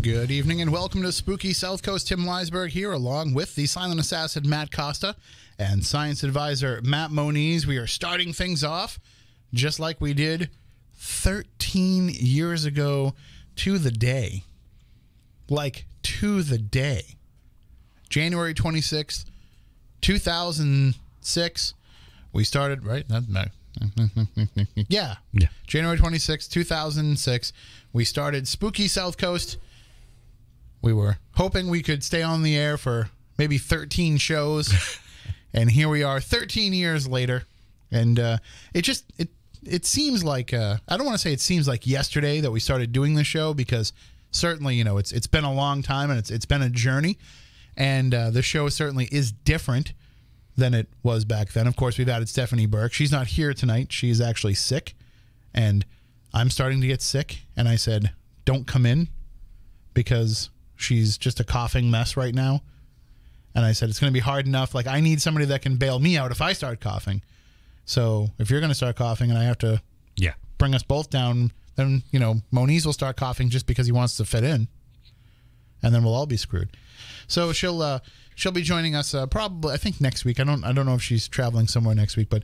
Good evening and welcome to Spooky South Coast. Tim Leisberg here, along with the silent assassin Matt Costa and science advisor Matt Moniz. We are starting things off just like we did 13 years ago to the day. Like, to the day. January 26th, 2006. We started, right? Yeah. January 26th, 2006. We started Spooky South Coast. We were hoping we could stay on the air for maybe 13 shows. And here we are 13 years later. And it seems like, I don't want to say it seems like yesterday that we started doing the show, because certainly, you know, it's been a long time and it's been a journey. And the show certainly is different than it was back then. Of course, we've added Stephanie Burke. She's not here tonight. She's actually sick. And I'm starting to get sick. And I said, don't come in, because she's just a coughing mess right now. And I said, it's going to be hard enough. Like, I need somebody that can bail me out if I start coughing. So if you're going to start coughing and I have to bring us both down, then, you know, Moniz will start coughing just because he wants to fit in. And then we'll all be screwed. So she'll be joining us probably, I think, next week. I don't know if she's traveling somewhere next week, but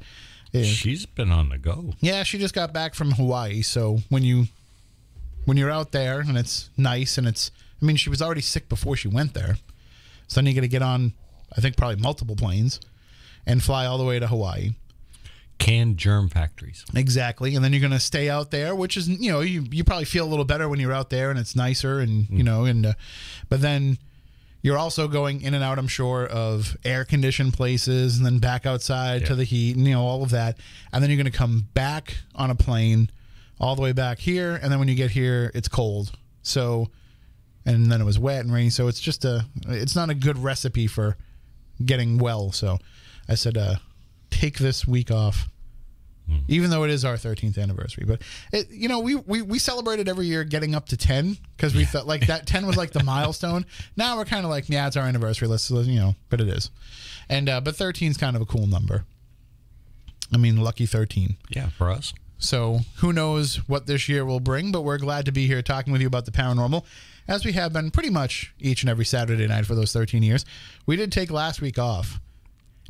she's been on the go. Yeah, she just got back from Hawaii. So when you're out there and it's nice and I mean, she was already sick before she went there. So then you got to get on, I think, probably multiple planes and fly all the way to Hawaii. Canned germ factories. Exactly. And then you're going to stay out there, which is, you know, you probably feel a little better when you're out there and it's nicer and, you know, and but then you're also going in and out, I'm sure, of air-conditioned places and then back outside to the heat and, you know, all of that. And then you're going to come back on a plane all the way back here. And then when you get here, it's cold. So, and then it was wet and rainy. So it's just it's not a good recipe for getting well. So I said, take this week off, even though it is our 13th anniversary. But, you know, we celebrated every year getting up to 10 because we felt like that 10 was like the milestone. Now we're kind of like, yeah, it's our anniversary. Let's, you know, but it is. And but 13 is kind of a cool number. I mean, lucky 13. Yeah, for us. So who knows what this year will bring, but we're glad to be here talking with you about the paranormal, as we have been pretty much each and every Saturday night for those 13 years. We did take last week off,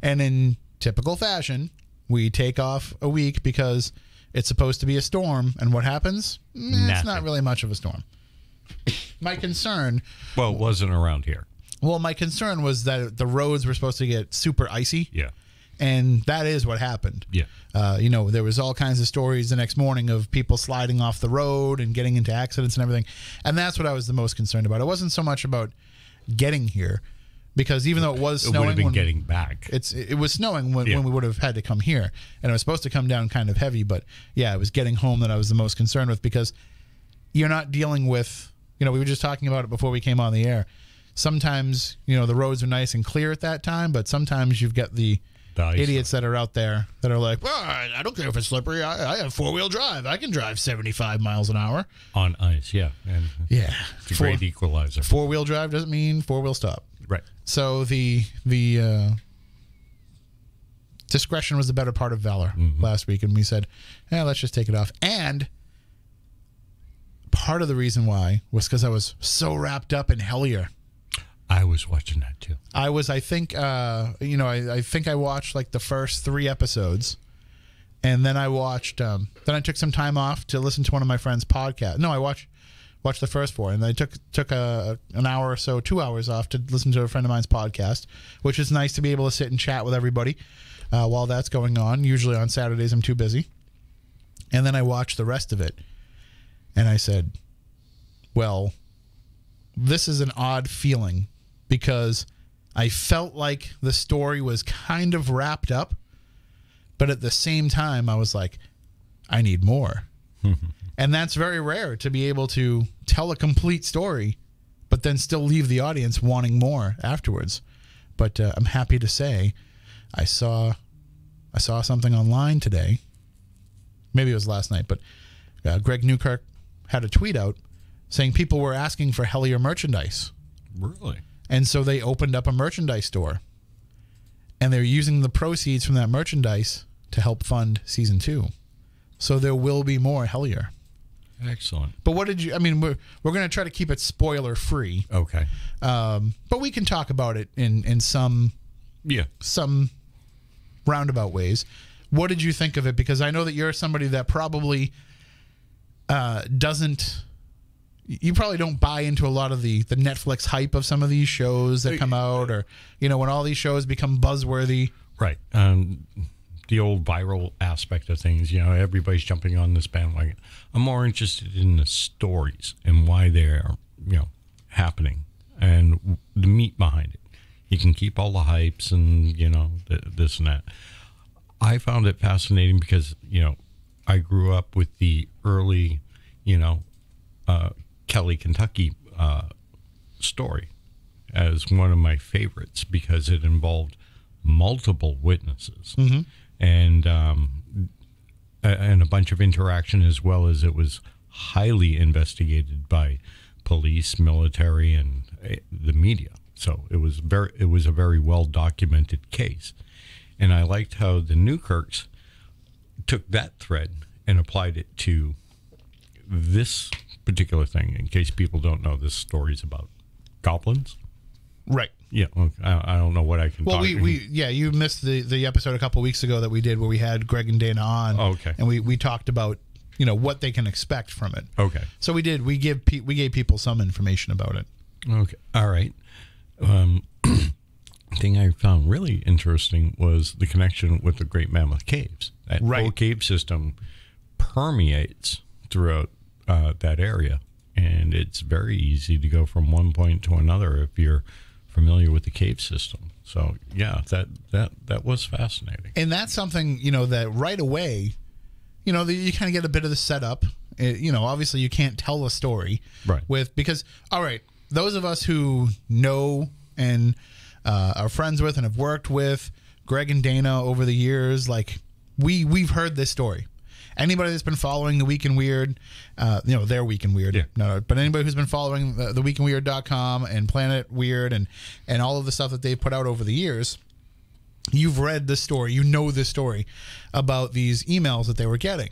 and in typical fashion, we take off a week because it's supposed to be a storm, and what happens? It's not really much of a storm. My concern... Well, it wasn't around here. Well, my concern was that the roads were supposed to get super icy. Yeah. And that is what happened. Yeah. You know, there was all kinds of stories the next morning of people sliding off the road and getting into accidents and everything. And that's what I was the most concerned about. It wasn't so much about getting here, because even though it was snowing, it would have been getting back. It was snowing when we would have had to come here, and it was supposed to come down kind of heavy. But yeah, it was getting home that I was the most concerned with, because you're not dealing with, you know, we were just talking about it before we came on the air. Sometimes, you know, the roads are nice and clear at that time, but sometimes you've got the idiots that are out there that are like, well, I don't care if it's slippery. I have four-wheel drive. I can drive 75 miles an hour. On ice, yeah. And it's a great equalizer. Four-wheel drive doesn't mean four-wheel stop. Right. So the discretion was the better part of valor last week, and we said, yeah, let's just take it off. And part of the reason why was because I was so wrapped up in Hellier. I was watching that too. I think, you know, I think I watched like the first 3 episodes, and then I watched, then I took some time off to listen to one of my friend's podcasts. No, I watched the first 4, and I took an hour or so, 2 hours off to listen to a friend of mine's podcast, which is nice to be able to sit and chat with everybody while that's going on. Usually on Saturdays I'm too busy. And then I watched the rest of it, and I said, well, this is an odd feeling, because I felt like the story was kind of wrapped up, but at the same time I was like, I need more. And that's very rare, to be able to tell a complete story, but then still leave the audience wanting more afterwards. But I'm happy to say I saw something online today. Maybe it was last night, but Greg Newkirk had a tweet out saying people were asking for Hellier merchandise. Really? And so they opened up a merchandise store, and they're using the proceeds from that merchandise to help fund season 2. So there will be more Hellier. Excellent. But what did you? I mean, we're going to try to keep it spoiler free. Okay. But we can talk about it in some roundabout ways. What did you think of it? Because I know that you're somebody that probably doesn't. You probably don't buy into a lot of the Netflix hype of some of these shows that come out, or when all these shows become buzzworthy. Right. The old viral aspect of things, everybody's jumping on this bandwagon. I'm more interested in the stories and why they're, happening and the meat behind it. You can keep all the hypes and, this and that. I found it fascinating because, I grew up with the early, Kelly, Kentucky story as one of my favorites because it involved multiple witnesses. Mm-hmm. And a bunch of interaction, as well as it was highly investigated by police, military, and the media. So it was a very well documented case. And I liked how the Newkirks took that thread and applied it to this particular thing. In case people don't know, this story's about goblins. Right. Yeah, I don't know what I can. Well, you missed the episode a couple of weeks ago that we did where we had Greg and Dana on. Oh, okay. And we talked about what they can expect from it. Okay. So we gave people some information about it. Okay. All right. Thing I found really interesting was the connection with the Great Mammoth Caves. That whole cave system permeates throughout that area, and it's very easy to go from one point to another if you're familiar with the cave system. So yeah, that was fascinating. And that's something, that right away, you kind of get a bit of the setup. Obviously you can't tell a story because all right, those of us who know and are friends with and have worked with Greg and Dana over the years, like we've heard this story. Anybody that's been following the Week in Weird, their Week in Weird, but anybody who's been following the weekinweird.com and Planet Weird and all of the stuff that they've put out over the years, you've read this story, this story about these emails that they were getting.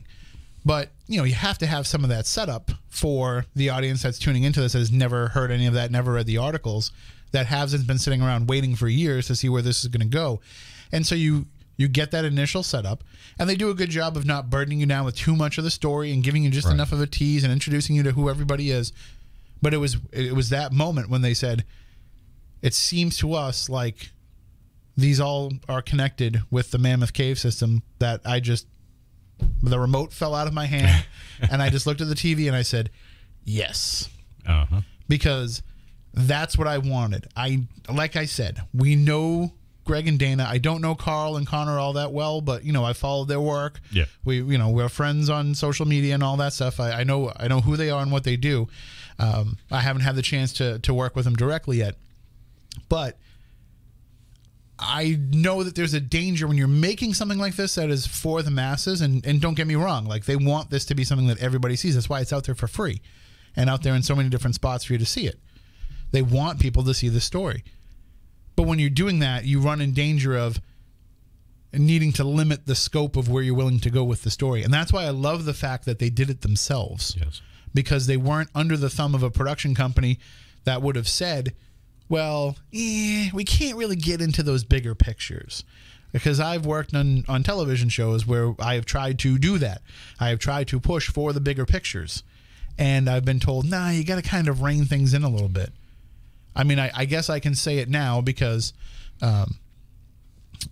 But, you have to have some of that setup for the audience that's tuning into this that has never heard any of that, never read the articles, that hasn't been sitting around waiting for years to see where this is going to go. And so you get that initial setup, and they do a good job of not burdening you down with too much of the story and giving you just enough of a tease and introducing you to who everybody is. But it was that moment when they said, it seems to us like these all are connected with the Mammoth Cave system, that the remote fell out of my hand and I just looked at the TV and I said, yes. Because that's what I wanted. Like I said, we know Greg and Dana. I don't know Carl and Connor all that well, but I followed their work. Yeah. We're friends on social media and all that stuff. I know who they are and what they do. I haven't had the chance to work with them directly yet, but I know that there's a danger when you're making something like this that is for the masses, and don't get me wrong, like they want this to be something that everybody sees. That's why it's out there for free and out there in so many different spots for you to see it. They want people to see the story. But when you're doing that, you run in danger of needing to limit the scope of where you're willing to go with the story. And that's why I love the fact that they did it themselves. Yes. Because they weren't under the thumb of a production company that would have said, well, we can't really get into those bigger pictures. Because I've worked on television shows where I have tried to do that. I have tried to push for the bigger pictures. And I've been told, nah, you got to kind of rein things in a little bit. I mean, I guess I can say it now because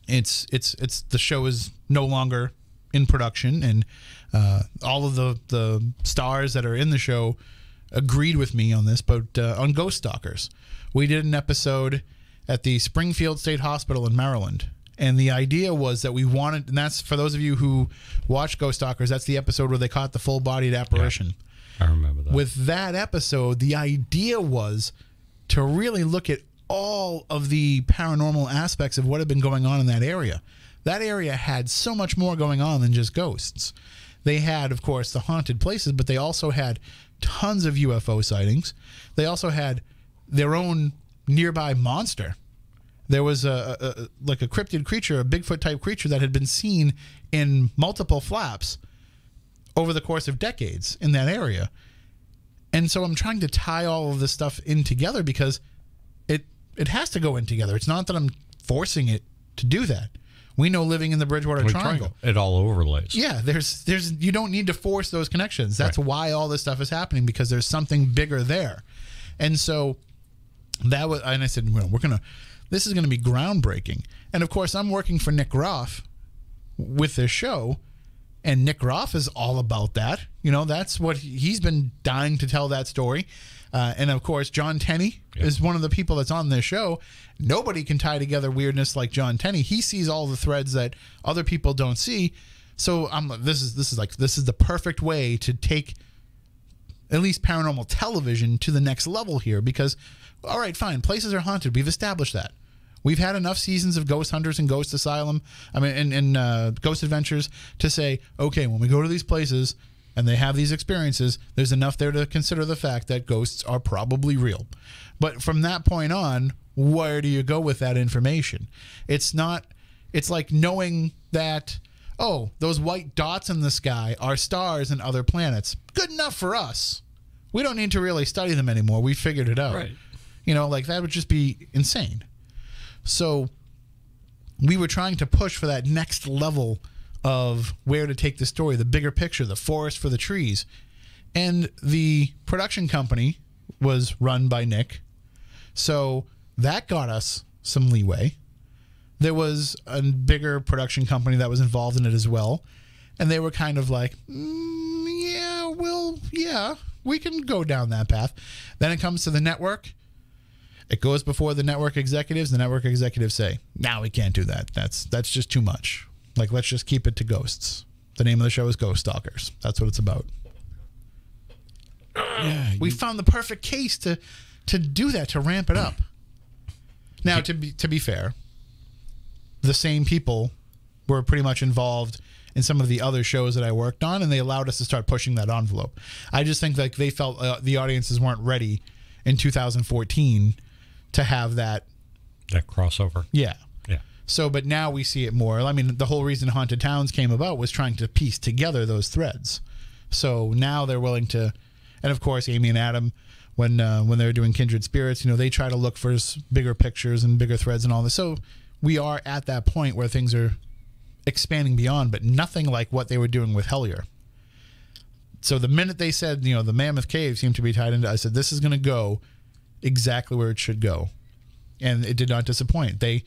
it's the show is no longer in production, and all of the stars that are in the show agreed with me on this. But on Ghost Stalkers, we did an episode at the Springfield State Hospital in Maryland, and the idea was that we wanted, and that's for those of you who watch Ghost Stalkers, that's the episode where they caught the full-bodied apparition. Yeah, I remember that. With that episode, the idea was to really look at all of the paranormal aspects of what had been going on in that area. That area had so much more going on than just ghosts. They had, of course, the haunted places, but they also had tons of UFO sightings. They also had their own nearby monster. There was like a cryptid creature, a Bigfoot-type creature that had been seen in multiple flaps over the course of decades in that area. And so I'm trying to tie all of this stuff in together because it has to go in together. It's not that I'm forcing it to do that. We know living in the Bridgewater Triangle, it all overlays. yeah, there's you don't need to force those connections. That's why all this stuff is happening, because there's something bigger there. And so that was, and I said, well, this is gonna be groundbreaking. And of course, I'm working for Nick Groff with this show, and Nick Groff is all about that. You know, that's what he's been dying to tell that story. And of course, John Tenney is one of the people that's on this show. Nobody can tie together weirdness like John Tenney. He sees all the threads that other people don't see. So this is the perfect way to take at least paranormal television to the next level here, because all right, fine, places are haunted. We've established that. We've had enough seasons of Ghost Hunters and Ghost Asylum, and Ghost Adventures to say, okay, when we go to these places and they have these experiences, there's enough there to consider the fact that ghosts are probably real. But from that point on, where do you go with that information? It's like knowing that, oh, those white dots in the sky are stars and other planets. Good enough for us. We don't need to really study them anymore. We figured it out. Right. You know, like that would just be insane. So we were trying to push for that next level of where to take the story, the bigger picture, the forest for the trees. And the production company was run by Nick. So that got us some leeway. There was a bigger production company that was involved in it as well. And they were kind of like, yeah, we can go down that path. Then it comes to the network. It goes before the network executives. The network executives say, "No, we can't do that. That's just too much. Like, let's just keep it to ghosts." The name of the show is Ghost Stalkers. That's what it's about. Yeah, we found the perfect case to do that, to ramp it up. Now, to be fair, the same people were pretty much involved in some of the other shows that I worked on, and they allowed us to start pushing that envelope. I just think like they felt the audiences weren't ready in 2014 to have that crossover. Yeah. Yeah. So, but now we see it more. I mean, the whole reason Haunted Towns came about was trying to piece together those threads. So now they're willing to, and of course, Amy and Adam, when they're doing Kindred Spirits, you know, they try to look for bigger pictures and bigger threads and all this. So we are at that point where things are expanding beyond, but nothing like what they were doing with Hellier. So the minute they said, you know, the Mammoth Cave seemed to be tied into, I said, this is going to go exactly where it should go. And it did not disappoint. I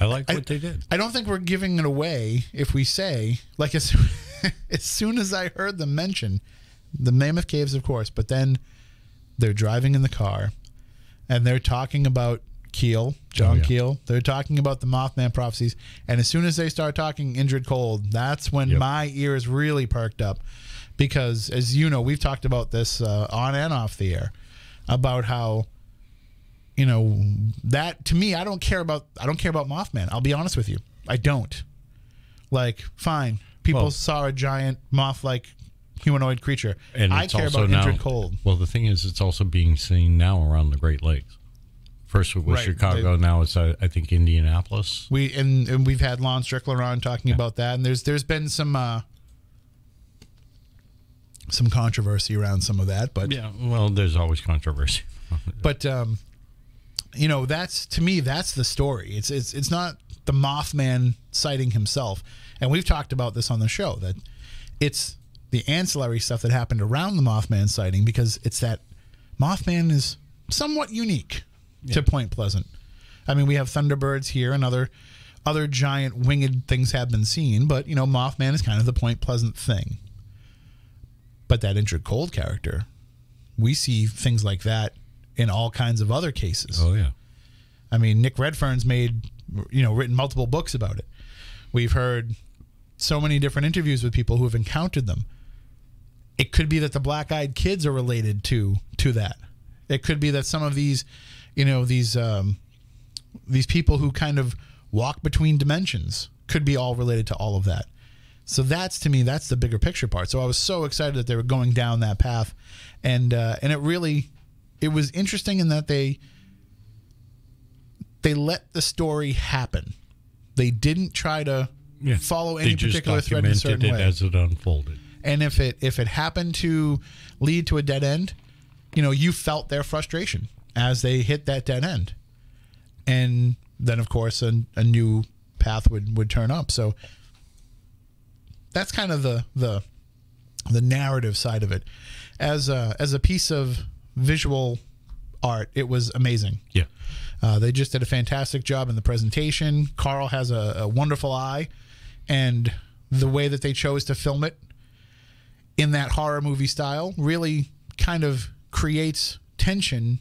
like what they did. I don't think we're giving it away if we say, like, as soon as I heard them mention the Mammoth Caves, of course, but then they're driving in the car and they're talking about Keel, John Keel. They're talking about the Mothman prophecies. And as soon as they start talking Indrid Cold, that's when my ears really perked up. Because, as you know, we've talked about this on and off the air, about how, you know, that to me, I don't care about Mothman. I'll be honest with you. I don't. Like, fine. People saw a giant moth-like humanoid creature. And I care about Indrid Cold. Well, the thing is, it's also being seen now around the Great Lakes. First it was Chicago, now it's I think Indianapolis. And we've had Lon Strickler on talking about that, and there's been some controversy around some of that, but yeah, well, there's always controversy. But you know, that's, to me, that's the story. It's not the Mothman sighting himself, and we've talked about this on the show, that it's the ancillary stuff that happened around the Mothman sighting, because it's that Mothman is somewhat unique to Point Pleasant. I mean, we have Thunderbirds here, and other giant winged things have been seen, but, you know, Mothman is kind of the Point Pleasant thing. But that Indrid Cold character, we see things like that in all kinds of other cases. Oh, yeah. I mean, Nick Redfern's written multiple books about it. We've heard so many different interviews with people who have encountered them. It could be that the black-eyed kids are related to that. It could be that some of these, you know, these people who kind of walk between dimensions could be all related to all of that. So that's, to me, that's the bigger picture part. So I was so excited that they were going down that path, and it was interesting in that they let the story happen. They didn't try to follow any particular thread in a certain way as it unfolded. And if it happened to lead to a dead end, you felt their frustration as they hit that dead end, and then of course a new path would turn up. So that's kind of the narrative side of it. As a piece of visual art, it was amazing. Yeah. They just did a fantastic job in the presentation. Carl has a wonderful eye, and the way that they chose to film it in that horror movie style really kind of creates tension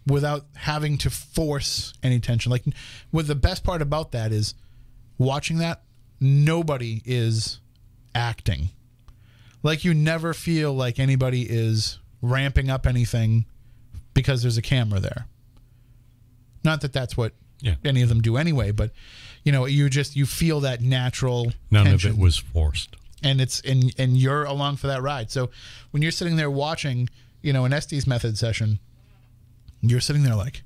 without having to force any tension. Like, with the best part about that is watching that, nobody is acting. Like, you never feel like anybody is ramping up anything because there's a camera there. Not that that's what any of them do anyway, but you feel that natural None tension. of it was forced. And and you're along for that ride. So when you're sitting there watching, an Estes Method session, you're sitting there like,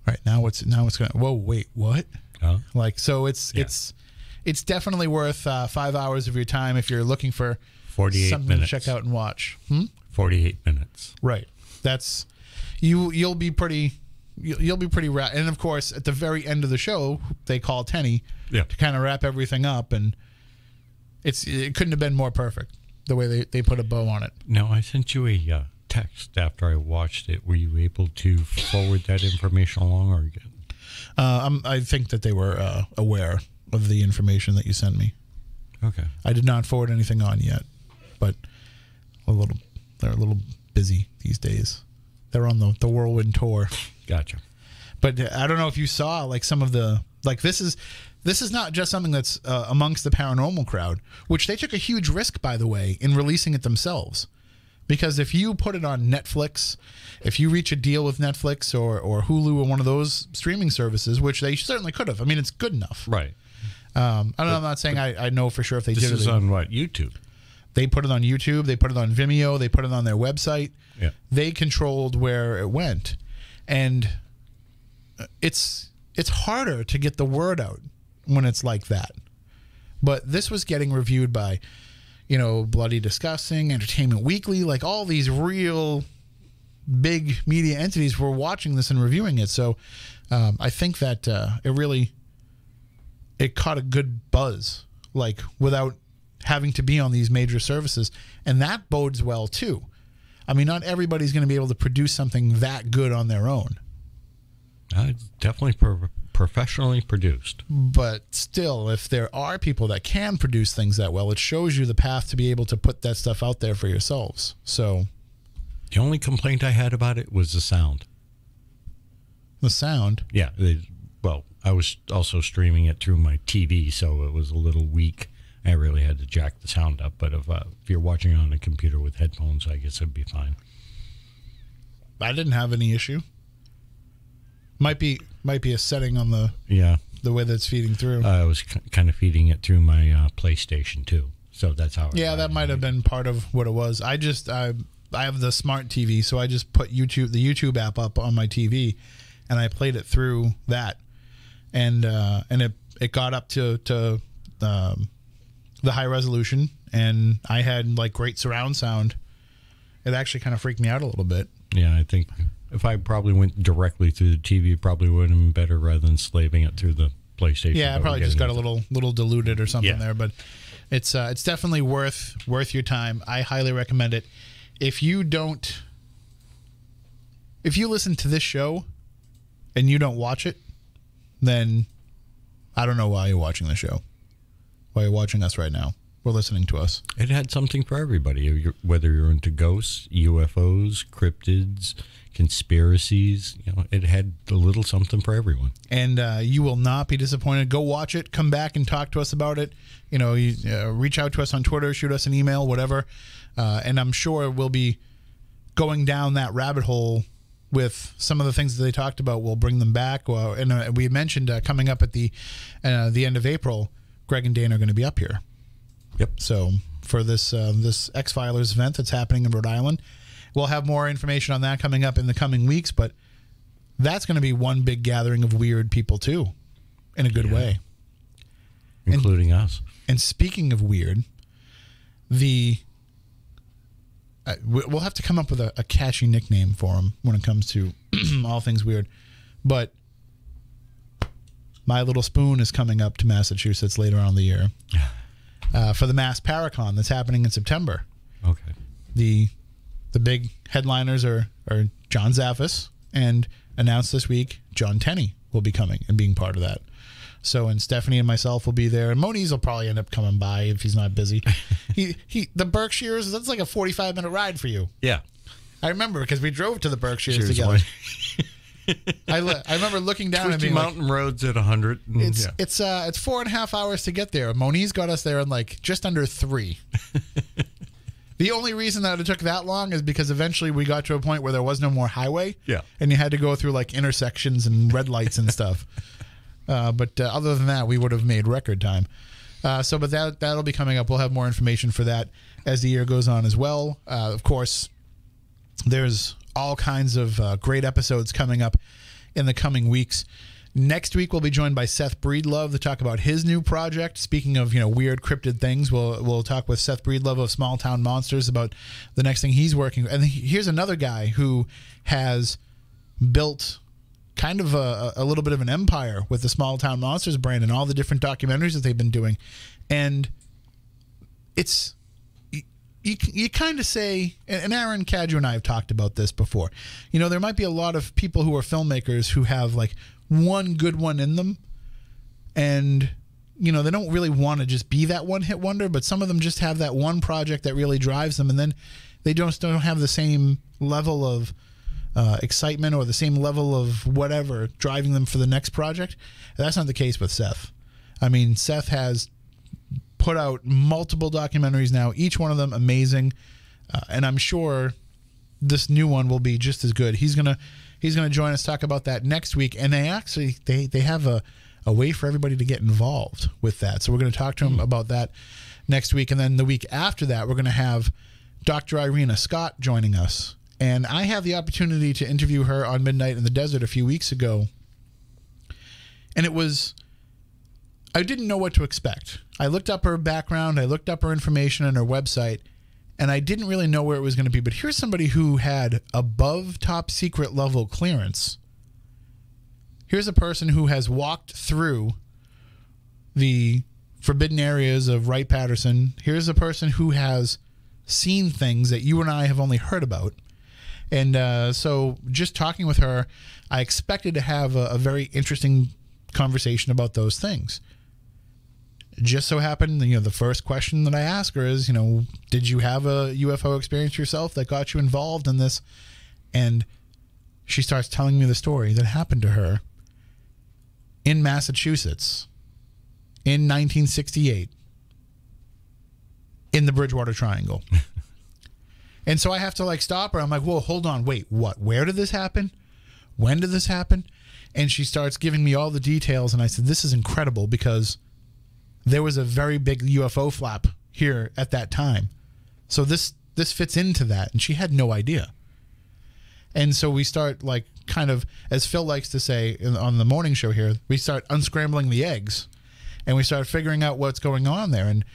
all right, now what's going to, whoa, wait, what? Like, so it's definitely worth 5 hours of your time if you're looking for 48 something minutes. to check out and watch. 48 minutes. Right. That's you'll be pretty and of course at the very end of the show they call Tenny to kind of wrap everything up, and it couldn't have been more perfect the way they put a bow on it. Now, I sent you a text after I watched it. Were you able to forward that information along, or I think that they were aware of the information that you sent me. Okay. I did not forward anything on yet, but they're a little busy these days. They're on the whirlwind tour. Gotcha. But I don't know if you saw like some of the this is not just something that's amongst the paranormal crowd, which they took a huge risk, by the way, in releasing it themselves. Because if you put it on Netflix, if you reach a deal with Netflix or Hulu or one of those streaming services, which they certainly could have. I mean, it's good enough. Right. I'm not saying I know for sure if they did it. This is on what, YouTube? They put it on YouTube. They put it on Vimeo. They put it on their website. Yeah. They controlled where it went. And it's harder to get the word out when it's like that. But this was getting reviewed by, Bloody Disgusting, Entertainment Weekly, like all these real big media entities were watching this and reviewing it. So I think that it caught a good buzz, like without having to be on these major services. And that bodes well too. I mean, not everybody's going to be able to produce something that good on their own. It's definitely professionally produced. But still, if there are people that can produce things that well, it shows you the path to be able to put that stuff out there for yourselves. So the only complaint I had about it was the sound. The sound? Yeah. I was also streaming it through my TV, so it was a little weak. I really had to jack the sound up. But if you're watching on a computer with headphones, I guess it'd be fine. I didn't have any issue. Might be a setting on the way that it's feeding through. I was kind of feeding it through my PlayStation too, so that's how. That might have been part of what it was. I have the smart TV, so I just put the YouTube app up on my TV, and I played it through that, and it got up to the high resolution, and I had like great surround sound. It actually kind of freaked me out a little bit. Yeah, I think if I probably went directly through the TV, it probably would have been better rather than slaving it through the PlayStation. Yeah, I probably just got a little diluted or something there, but it's definitely worth your time. I highly recommend it. If you listen to this show and you don't watch it, then I don't know why you're watching the show. Why you're watching us right now. We're listening to us. It had something for everybody, whether you're into ghosts, UFOs, cryptids, conspiracies. It had a little something for everyone. And you will not be disappointed. Go watch it. Come back and talk to us about it. Reach out to us on Twitter, shoot us an email, whatever. And I'm sure we'll be going down that rabbit hole with some of the things that they talked about. We'll bring them back. And we mentioned coming up at the end of April, Greg and Dana are going to be up here. Yep. So for this X-Filers event that's happening in Rhode Island, we'll have more information on that coming up in the coming weeks. But that's going to be one big gathering of weird people too, in a good way. including us. And speaking of weird, we'll have to come up with a catchy nickname for him when it comes to all things weird. But My Little Spoon is coming up to Massachusetts later on in the year for the Mass Paracon that's happening in September. Okay. The big headliners are John Zaffis, and announced this week, John Tenney will be coming and being part of that. So, and Stephanie and myself will be there, and Moniz will probably end up coming by if he's not busy. The Berkshires, that's like a 45-minute ride for you. Yeah. I remember because we drove to the Berkshires together. I remember looking down and being mountain roads at 100. It's 4.5 hours to get there. Moniz got us there in like just under 3. The only reason that it took that long is because eventually we got to a point where there was no more highway. Yeah. And you had to go through like intersections and red lights and stuff. But other than that, we would have made record time. But that'll be coming up. We'll have more information for that as the year goes on as well. Of course, there's all kinds of great episodes coming up in the coming weeks. Next week, we'll be joined by Seth Breedlove to talk about his new project. Speaking of, weird cryptid things, we'll talk with Seth Breedlove of Small Town Monsters about the next thing he's working. And here's another guy who has built kind of a little bit of an empire with the Small Town Monsters brand and all the different documentaries that they've been doing. And it's, you kind of say, and Aaron Cadrew and I have talked about this before, there might be a lot of people who are filmmakers who have like one good one in them, and they don't really want to just be that one hit wonder, but some of them just have that one project that really drives them, and then they don't have the same level of excitement or the same level of whatever driving them for the next project. That's not the case with Seth. I mean, Seth has put out multiple documentaries now, each one of them amazing, and I'm sure this new one will be just as good. He's gonna join us, talk about that next week, and they have a way for everybody to get involved with that. So we're going to talk to him about that next week, and then the week after that, we're going to have Dr. Irina Scott joining us. And I had the opportunity to interview her on Midnight in the Desert a few weeks ago, and I didn't know what to expect. I looked up her background, I looked up her information on her website, and I didn't really know where it was going to be. But here's somebody who had above top secret level clearance. Here's a person who has walked through the forbidden areas of Wright-Patterson. Here's a person who has seen things that you and I have only heard about. And so just talking with her, I expected to have a very interesting conversation about those things. Just so happened, the first question that I ask her is, did you have a UFO experience yourself that got you involved in this? And she starts telling me the story that happened to her in Massachusetts in 1968 in the Bridgewater Triangle. And so I have to stop her. I'm like, whoa, hold on, wait, what? Where did this happen? When did this happen? And she starts giving me all the details, and I said, this is incredible because there was a very big UFO flap here at that time. So this fits into that, and she had no idea. And so we start kind of, as Phil likes to say on the morning show here, we start unscrambling the eggs, and we start figuring out what's going on there. And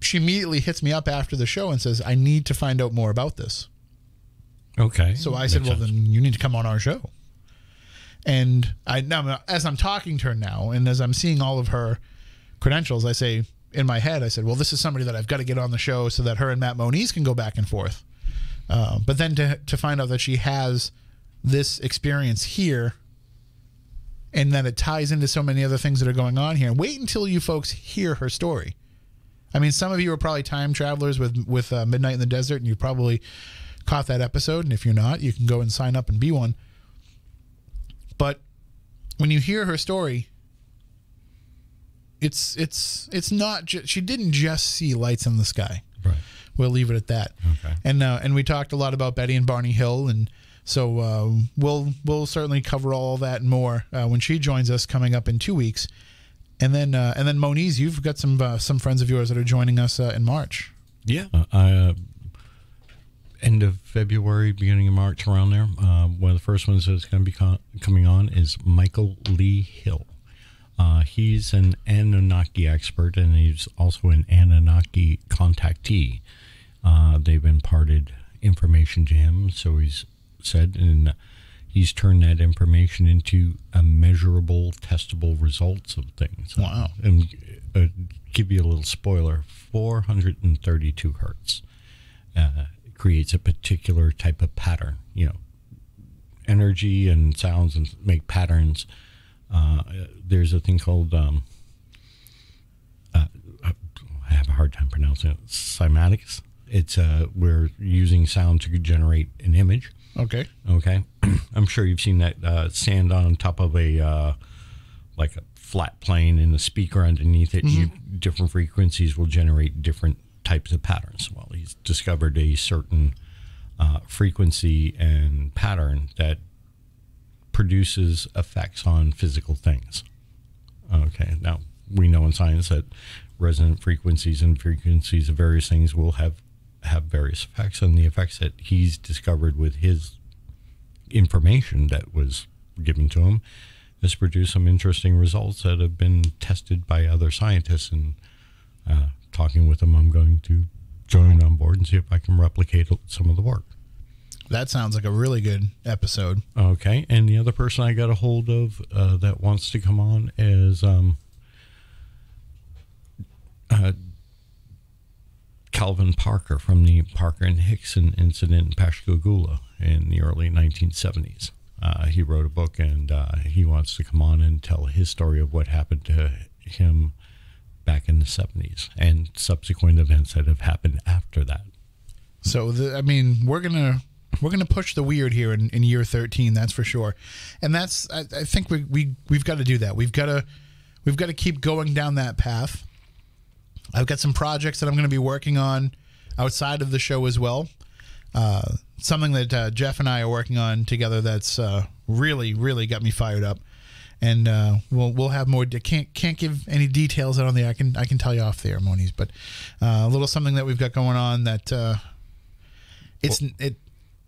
she immediately hits me up after the show and says, I need to find out more about this. Okay. So I said, well, then you need to come on our show. And now, as I'm talking to her now, and as I'm seeing all of her credentials, I say, in my head, I said, well, this is somebody that I've got to get on the show so that her and Matt Moniz can go back and forth. But then to find out that she has this experience here, and that it ties into so many other things that are going on here. And wait until you folks hear her story. I mean, some of you are probably time travelers with Midnight in the Desert, and you probably caught that episode. And if you're not, you can go and sign up and be one. But when you hear her story, it's not just, she didn't just see lights in the sky. Right. We'll leave it at that. Okay. And we talked a lot about Betty and Barney Hill, and so we'll certainly cover all that and more when she joins us coming up in 2 weeks. And then Moniz, you've got some friends of yours that are joining us in March. Yeah, end of February, beginning of March, around there. One of the first ones that's going to be coming on is Michael Lee Hill. He's an Anunnaki expert, and he's also an Anunnaki contactee. They've imparted information to him, so he's said, and he's turned that information into measurable, testable results of things. Wow. And give you a little spoiler, 432 hertz creates a particular type of pattern. Energy and sounds and make patterns. There's a thing called, I have a hard time pronouncing it, cymatics. It's we're using sound to generate an image. Okay. I'm sure you've seen that sand on top of a like a flat plane and a speaker underneath it. Different frequencies will generate different types of patterns. Well, he's discovered a certain frequency and pattern that produces effects on physical things. Okay, now we know in science that resonant frequencies and frequencies of various things will have various effects, and the effects that he's discovered with his information that was given to him has produced some interesting results that have been tested by other scientists. And talking with them, I'm going to join on board and see if I can replicate some of the work. That sounds like a really good episode. Okay, and the other person I got a hold of that wants to come on is Calvin Parker from the Parker and Hickson incident in Pascagoula in the early 1970s. He wrote a book, and he wants to come on and tell his story of what happened to him back in the 70s and subsequent events that have happened after that. So, we're gonna push the weird here in year 13, that's for sure, and that's I think we've got to do that. We've got to keep going down that path. I've got some projects that I'm going to be working on outside of the show as well. Something that Jeff and I are working on together that's really got me fired up, and we'll have more. Can't give any details out on the air. I can tell you off the air, Monies, but a little something that we've got going on that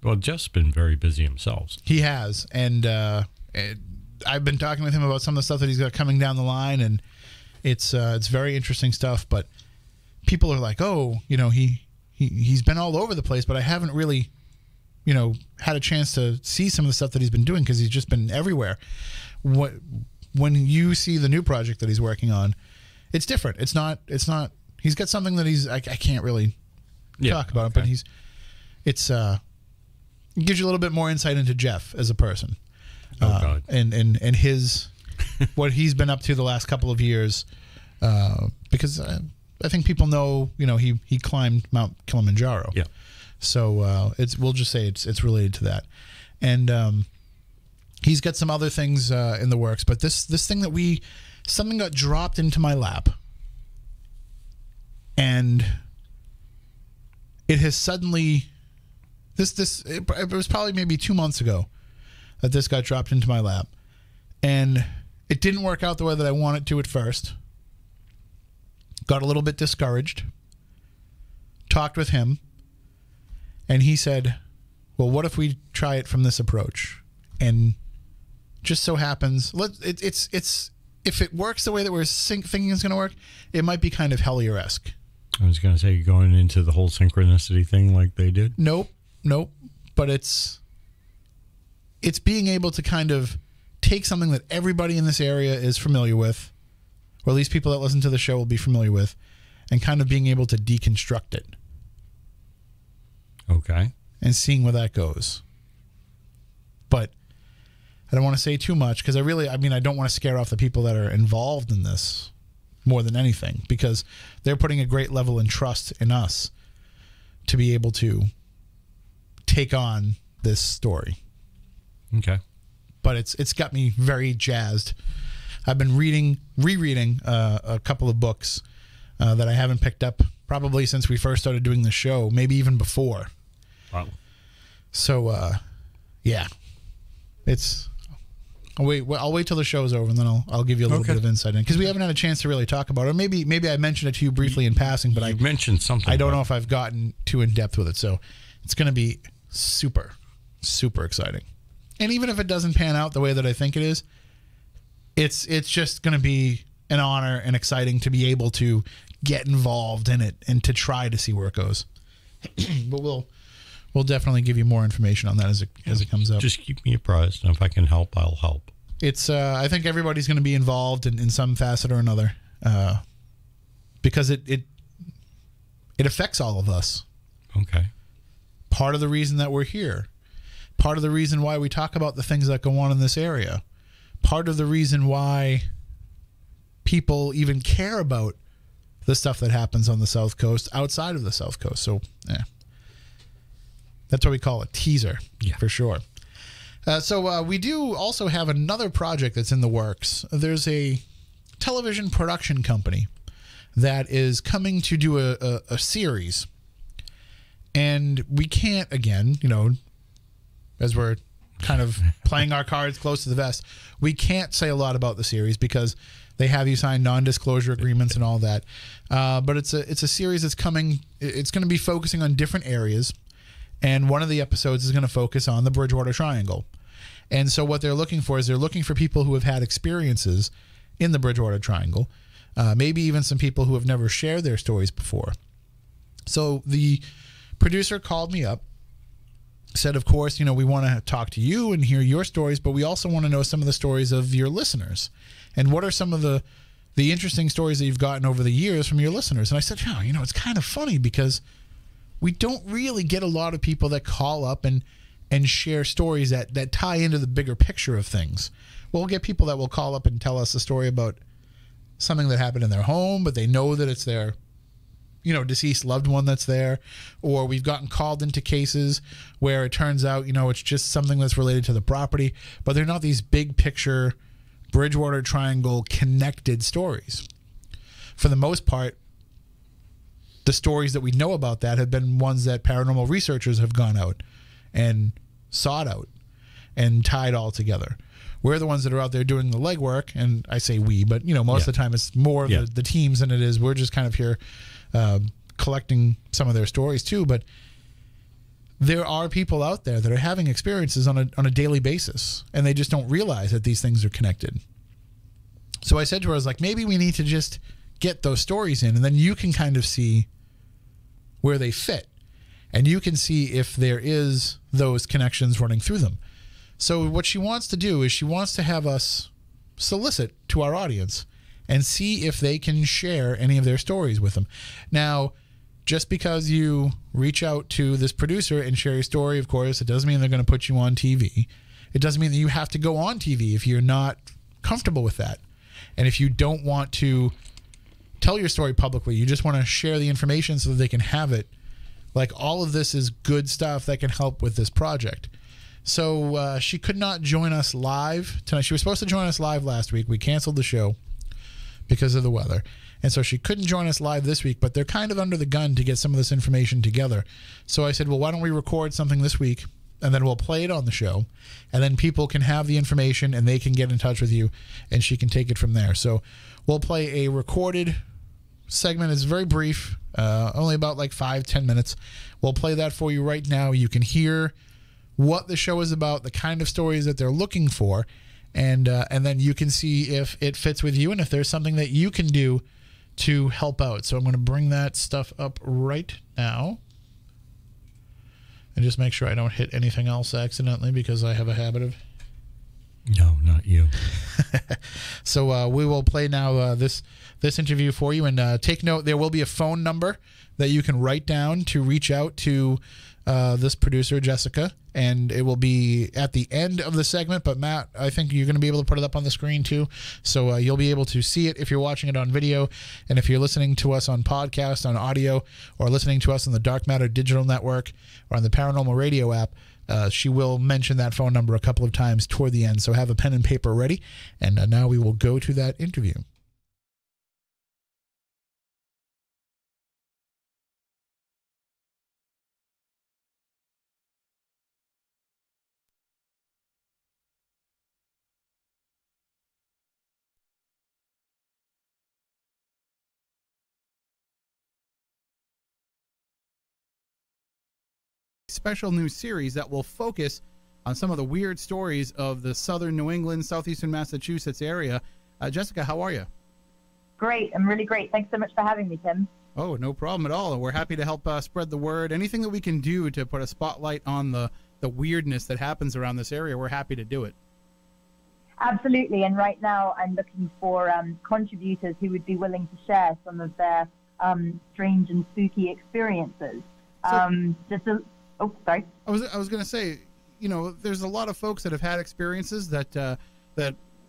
Well, Jeff's been very busy himself. He has, and I've been talking with him about some of the stuff that he's got coming down the line, and it's very interesting stuff. But people are like, oh, he's been all over the place, but I haven't really, had a chance to see some of the stuff that he's been doing because he's just been everywhere. When you see the new project that he's working on, it's different. It's not. He's got something that I can't really talk about it, but it gives you a little bit more insight into Jeff as a person, and his what he's been up to the last couple of years, because I think people know, he climbed Mount Kilimanjaro. Yeah. So we'll just say it's related to that, and he's got some other things in the works. But this thing that something got dropped into my lap, and it has suddenly. It was probably maybe 2 months ago that this got dropped into my lap, and it didn't work out the way that I wanted to at first. Got a little bit discouraged. Talked with him, and he said, well, what if we try it from this approach? And just so happens, if it works the way that we're thinking it's going to work, it might be kind of Hellier-esque. I was going to say, going into the whole synchronicity thing like they did? Nope. But it's being able to kind of take something that everybody in this area is familiar with, or at least people that listen to the show will be familiar with, and kind of being able to deconstruct it. Okay. And seeing where that goes. But I don't want to say too much because I don't want to scare off the people that are involved in this more than anything, because they're putting a great level in trust in us to be able to take on this story. Okay. But it's got me very jazzed. I've been rereading a couple of books that I haven't picked up probably since we first started doing the show, maybe even before. Wow. So, yeah. I'll wait till the show's over, and then I'll give you a little bit of insight in, because we haven't had a chance to really talk about it. Maybe I mentioned it to you briefly in passing, but I mentioned something. I don't know if I've gotten too in depth with it. So it's going to be super, super exciting. And even if it doesn't pan out the way that I think it is, it's just going to be an honor and exciting to be able to get involved in it and to try to see where it goes. But we'll definitely give you more information on that as it comes up. Just keep me apprised, and if I can help, I'll help. It's I think everybody's going to be involved in some facet or another, because it affects all of us. Okay. Part of the reason that we're here, part of the reason why we talk about the things that go on in this area, part of the reason why people even care about the stuff that happens on the South Coast outside of the South Coast. So, yeah. That's what we call a teaser, for sure. So we do also have another project that's in the works. There's a television production company that is coming to do a series. And we can't, again, as we're kind of playing our cards close to the vest, we can't say a lot about the series because they have you sign non-disclosure agreements and all that. But it's a series that's coming. It's going to be focusing on different areas. And one of the episodes is going to focus on the Bridgewater Triangle. And so what they're looking for is they're looking for people who have had experiences in the Bridgewater Triangle, maybe even some people who have never shared their stories before. So the producer called me up, said, of course, we want to talk to you and hear your stories, but we also want to know some of the stories of your listeners. And what are some of the interesting stories that you've gotten over the years from your listeners? And I said, it's kind of funny because we don't really get a lot of people that call up and share stories that tie into the bigger picture of things. We'll get people that will call up and tell us a story about something that happened in their home, but they know that it's their, deceased loved one that's there. Or we've gotten called into cases where it turns out, it's just something that's related to the property, but they're not these big picture Bridgewater Triangle connected stories. For the most part, the stories that we know about that have been ones that paranormal researchers have gone out and sought out and tied all together. We're the ones that are out there doing the legwork, and I say we, but most of the time it's more of the teams than it is. We're just kind of here collecting some of their stories too. But there are people out there that are having experiences on a daily basis, and they just don't realize that these things are connected. So I said to her, I was like, maybe we need to just get those stories in, and then you can kind of see where they fit, and you can see if there is those connections running through them. So what she wants to do is she wants to have us solicit to our audience and see if they can share any of their stories with them. Now, just because you reach out to this producer and share your story, of course, it doesn't mean they're going to put you on TV. It doesn't mean that you have to go on TV if you're not comfortable with that. And if you don't want to tell your story publicly, you just want to share the information so that they can have it. Like, all of this is good stuff that can help with this project. So she could not join us live tonight. She was supposed to join us live last week. We canceled the show because of the weather. And so she couldn't join us live this week, but they're kind of under the gun to get some of this information together. So I said, well, why don't we record something this week, and then we'll play it on the show, and then people can have the information and they can get in touch with you, and she can take it from there. So we'll play a recorded segment. It's very brief, only about like 5-10 minutes. We'll play that for you right now. You can hear what the show is about, the kind of stories that they're looking for, and then you can see if it fits with you and if there's something that you can do to help out. So I'm going to bring that stuff up right now and just make sure I don't hit anything else accidentally, because I have a habit of... No, not you. So we will play now this interview for you, and take note, there will be a phone number that you can write down to reach out to this producer, Jessica, and it will be at the end of the segment. But Matt, I think you're going to be able to put it up on the screen too, so you'll be able to see it if you're watching it on video, and if you're listening to us on podcast, on audio, or listening to us on the Dark Matter Digital Network or on the Paranormal Radio app. She will mention that phone number a couple of times toward the end, so have a pen and paper ready, and now we will go to that interview. Special new series that will focus on some of the weird stories of the southern New England, southeastern Massachusetts area. Jessica, how are you? Great. I'm really great. Thanks so much for having me, Tim. Oh, no problem at all. We're happy to help spread the word. Anything that we can do to put a spotlight on the weirdness that happens around this area, we're happy to do it. Absolutely. And right now I'm looking for contributors who would be willing to share some of their strange and spooky experiences. So, sorry. I was going to say, there's a lot of folks that have had experiences that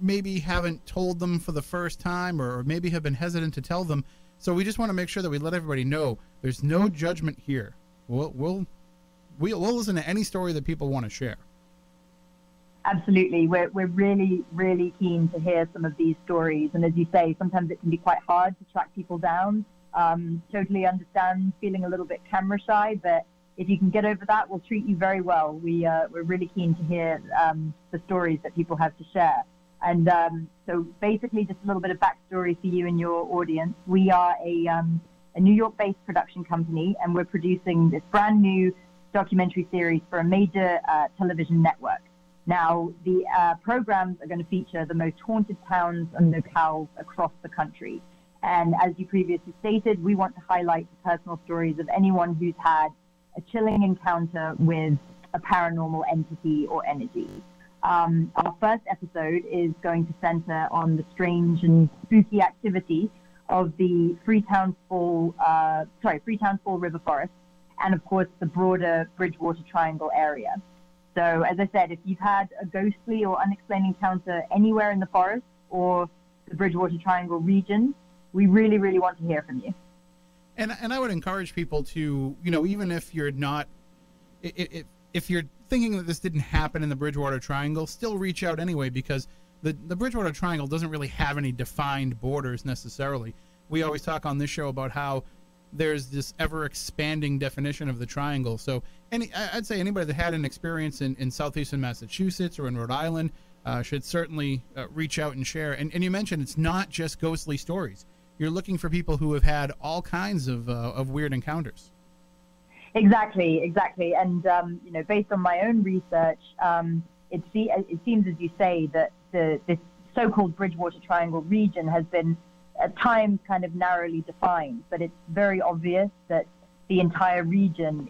maybe haven't told them for the first time, or maybe have been hesitant to tell them. So we just want to make sure that we let everybody know there's no judgment here. We'll listen to any story that people want to share. Absolutely. We're really, really keen to hear some of these stories. And as you say, sometimes it can be quite hard to track people down. Totally understand feeling a little bit camera shy, but if you can get over that, we'll treat you very well. We're really keen to hear the stories that people have to share. And so basically just a little bit of backstory for you and your audience. We are a New York-based production company, and we're producing this brand new documentary series for a major television network. Now, the programs are going to feature the most haunted towns and locales across the country. And as you previously stated, we want to highlight the personal stories of anyone who's had a chilling encounter with a paranormal entity or energy. Our first episode is going to center on the strange and spooky activity of the Freetown Fall River Forest, and of course the broader Bridgewater Triangle area. So, as I said, if you've had a ghostly or unexplained encounter anywhere in the forest or the Bridgewater Triangle region, we really, really want to hear from you. And I would encourage people to, even if you're not, if you're thinking that this didn't happen in the Bridgewater Triangle, still reach out anyway, because the Bridgewater Triangle doesn't really have any defined borders necessarily. We always talk on this show about how there's this ever-expanding definition of the triangle. So I'd say anybody that had an experience in southeastern Massachusetts or in Rhode Island should certainly reach out and share. And you mentioned it's not just ghostly stories. You're looking for people who have had all kinds of weird encounters. Exactly. And, based on my own research, it seems, as you say, that this so-called Bridgewater Triangle region has been at times kind of narrowly defined, but it's very obvious that the entire region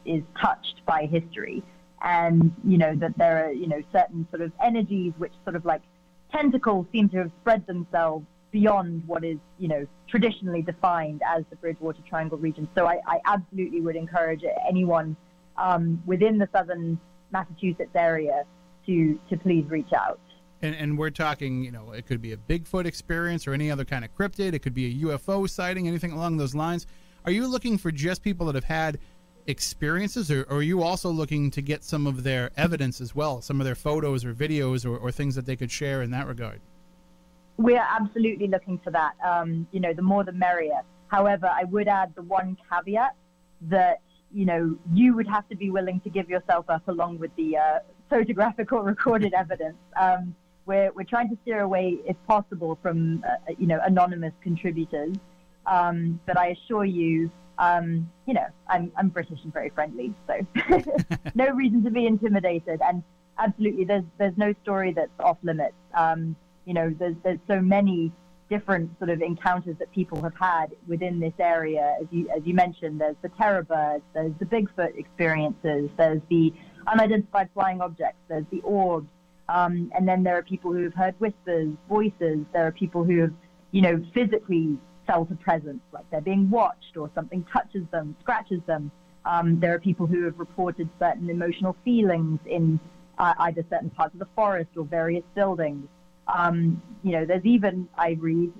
is touched by history, and that there are certain sort of energies which sort of like tentacles seem to have spread themselves beyond what is traditionally defined as the Bridgewater Triangle region. So I absolutely would encourage anyone within the southern Massachusetts area to please reach out. And we're talking, it could be a Bigfoot experience or any other kind of cryptid. It could be a UFO sighting, anything along those lines. Are you looking for just people that have had experiences, or are you also looking to get some of their evidence as well, some of their photos or videos or things that they could share in that regard? We're absolutely looking for that. The more the merrier. However, I would add the one caveat that, you would have to be willing to give yourself up along with the photographic or recorded evidence. We're trying to steer away, if possible, from, anonymous contributors. But I assure you, I'm British and very friendly, so no reason to be intimidated. And absolutely, there's no story that's off limits. There's so many different sort of encounters that people have had within this area. As you mentioned, there's the terror birds, there's the Bigfoot experiences, there's the unidentified flying objects, there's the orbs, and then there are people who have heard whispers, voices. There are people who have, physically felt a presence, like they're being watched or something touches them, scratches them. There are people who have reported certain emotional feelings in either certain parts of the forest or various buildings. There's even, I read,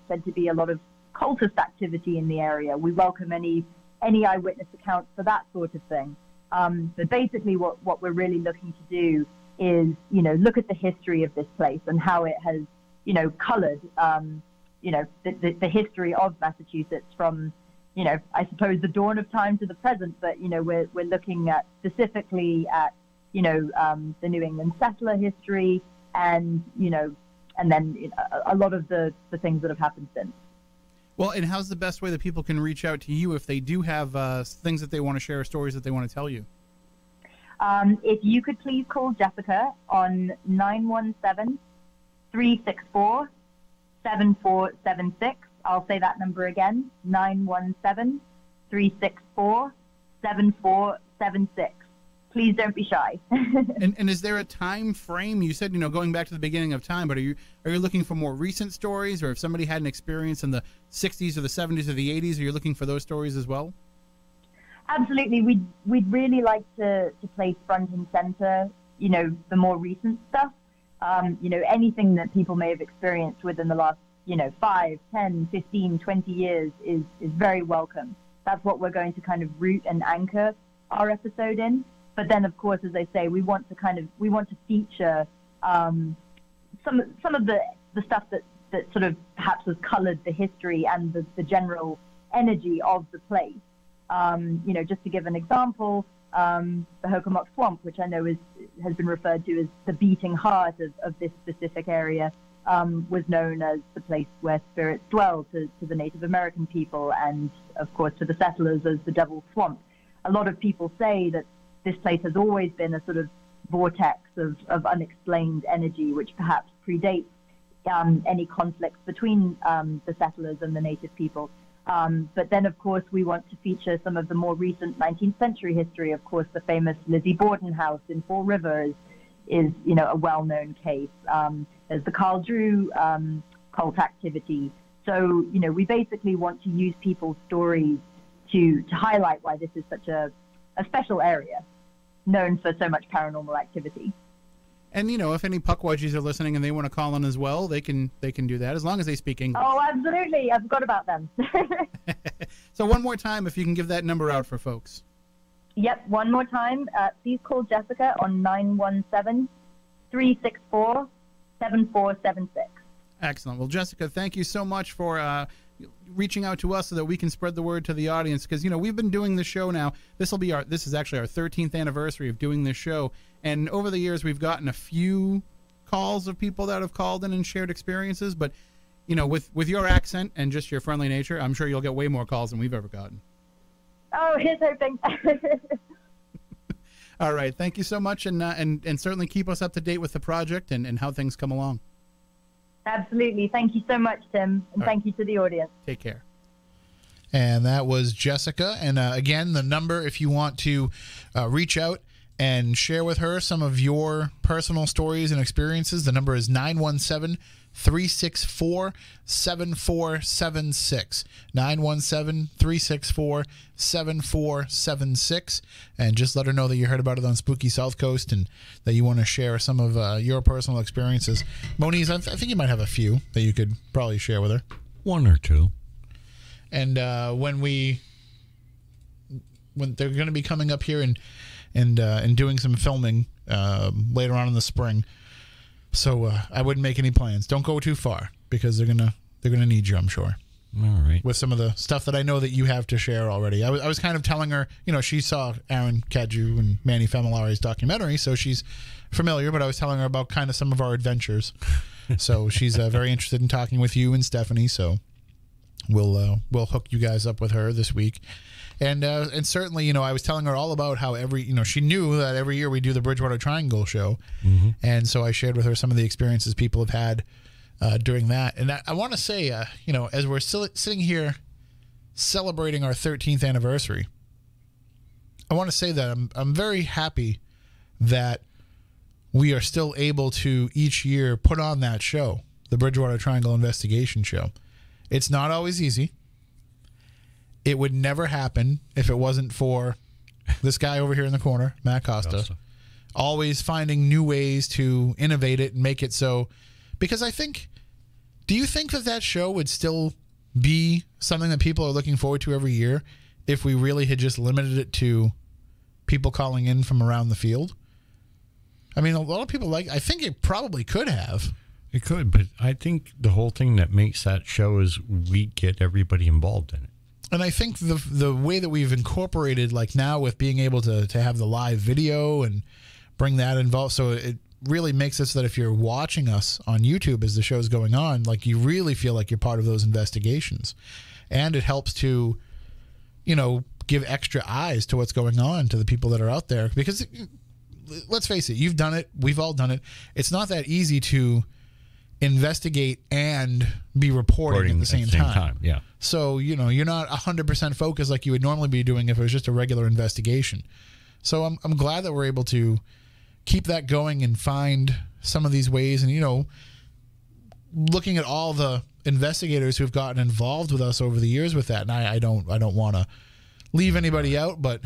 said to be a lot of cultist activity in the area. We welcome any eyewitness accounts for that sort of thing. But basically what we're really looking to do is, look at the history of this place and how it has, colored, the history of Massachusetts from, I suppose the dawn of time to the present. But, we're looking at specifically at, the New England settler history and, and then a lot of the things that have happened since. Well, and how's the best way that people can reach out to you if they do have things that they want to share, stories that they want to tell you? If you could please call Jessica on 917-364-7476. I'll say that number again, 917-364-7476. Please don't be shy. And is there a time frame? You said, going back to the beginning of time, but are you looking for more recent stories, or if somebody had an experience in the 60s or the 70s or the 80s, are you looking for those stories as well? Absolutely. We'd really like to place front and center, the more recent stuff. Anything that people may have experienced within the last, 5, 10, 15, 20 years is very welcome. That's what we're going to kind of root and anchor our episode in. But then, of course, as I say, we want to feature some of the stuff that sort of perhaps has colored the history and the general energy of the place. Just to give an example, the Hockomock Swamp, which I know has been referred to as the beating heart of this specific area, was known as the place where spirits dwell to the Native American people, and of course to the settlers as the Devil's Swamp. A lot of people say that this place has always been a sort of vortex of unexplained energy, which perhaps predates any conflicts between the settlers and the native people. But then, of course, we want to feature some of the more recent 19th century history. Of course, the famous Lizzie Borden house in Fall River is a well-known case. There's the Carl Drew cult activity. So, we basically want to use people's stories to highlight why this is such a special area known for so much paranormal activity. And if any Puckwudgies are listening and they want to call in as well, they can do that as long as they speak English. Oh, absolutely! I forgot about them. So one more time, if you can give that number out for folks. Yep, one more time. Please call Jessica on 917-364-7476. Excellent. Well, Jessica, thank you so much for reaching out to us so that we can spread the word to the audience, because we've been doing this show now. This is actually our 13th anniversary of doing this show, and over the years we've gotten a few calls of people that have called in and shared experiences, but with your accent and just your friendly nature, I'm sure you'll get way more calls than we've ever gotten. Oh, here's hoping. All right, thank you so much, and certainly keep us up to date with the project and how things come along. Absolutely. Thank you so much, Tim, and thank you to the audience. Take care. And that was Jessica. And again, the number, if you want to reach out and share with her some of your personal stories and experiences, the number is 917-364-7476. 917-364-7476. And just let her know that you heard about it on Spooky South Coast and that you want to share some of your personal experiences. Moniz, I think you might have a few that you could probably share with her. One or two. And when they're going to be coming up here and doing some filming later on in the spring, so I wouldn't make any plans. Don't go too far because they're gonna need you, I'm sure. All right. With some of the stuff that I know that you have to share already. I was kind of telling her, she saw Aaron Kaju and Manny Familari's documentary, so she's familiar. But I was telling her about kind of some of our adventures, so she's very interested in talking with you and Stephanie. So we'll hook you guys up with her this week. And certainly, I was telling her all about how she knew that every year we do the Bridgewater Triangle show. Mm-hmm. And so I shared with her some of the experiences people have had during that. And I want to say, as we're sitting here celebrating our 13th anniversary, I want to say that I'm very happy that we are still able to each year put on that show, the Bridgewater Triangle Investigation Show. It's not always easy. It would never happen if it wasn't for this guy over here in the corner, Matt Costa, always finding new ways to innovate it and make it so. Because do you think that show would still be something that people are looking forward to every year if we really had just limited it to people calling in from around the field? I mean, a lot of people I think it probably could have. It could, but I think the whole thing that makes that show is we get everybody involved in it. And I think the way that we've incorporated, like now with being able to have the live video and bring that involved, so it really makes it so that if you're watching us on YouTube as the show's going on, like you really feel like you're part of those investigations. And it helps to, give extra eyes to what's going on to the people that are out there. Because let's face it, you've done it. We've all done it. It's not that easy to investigate and be reporting at the same time. Yeah. So, you're not 100% focused like you would normally be doing if it was just a regular investigation. So I'm glad that we're able to keep that going and find some of these ways. And, looking at all the investigators who've gotten involved with us over the years with that, and I don't want to leave anybody out, but,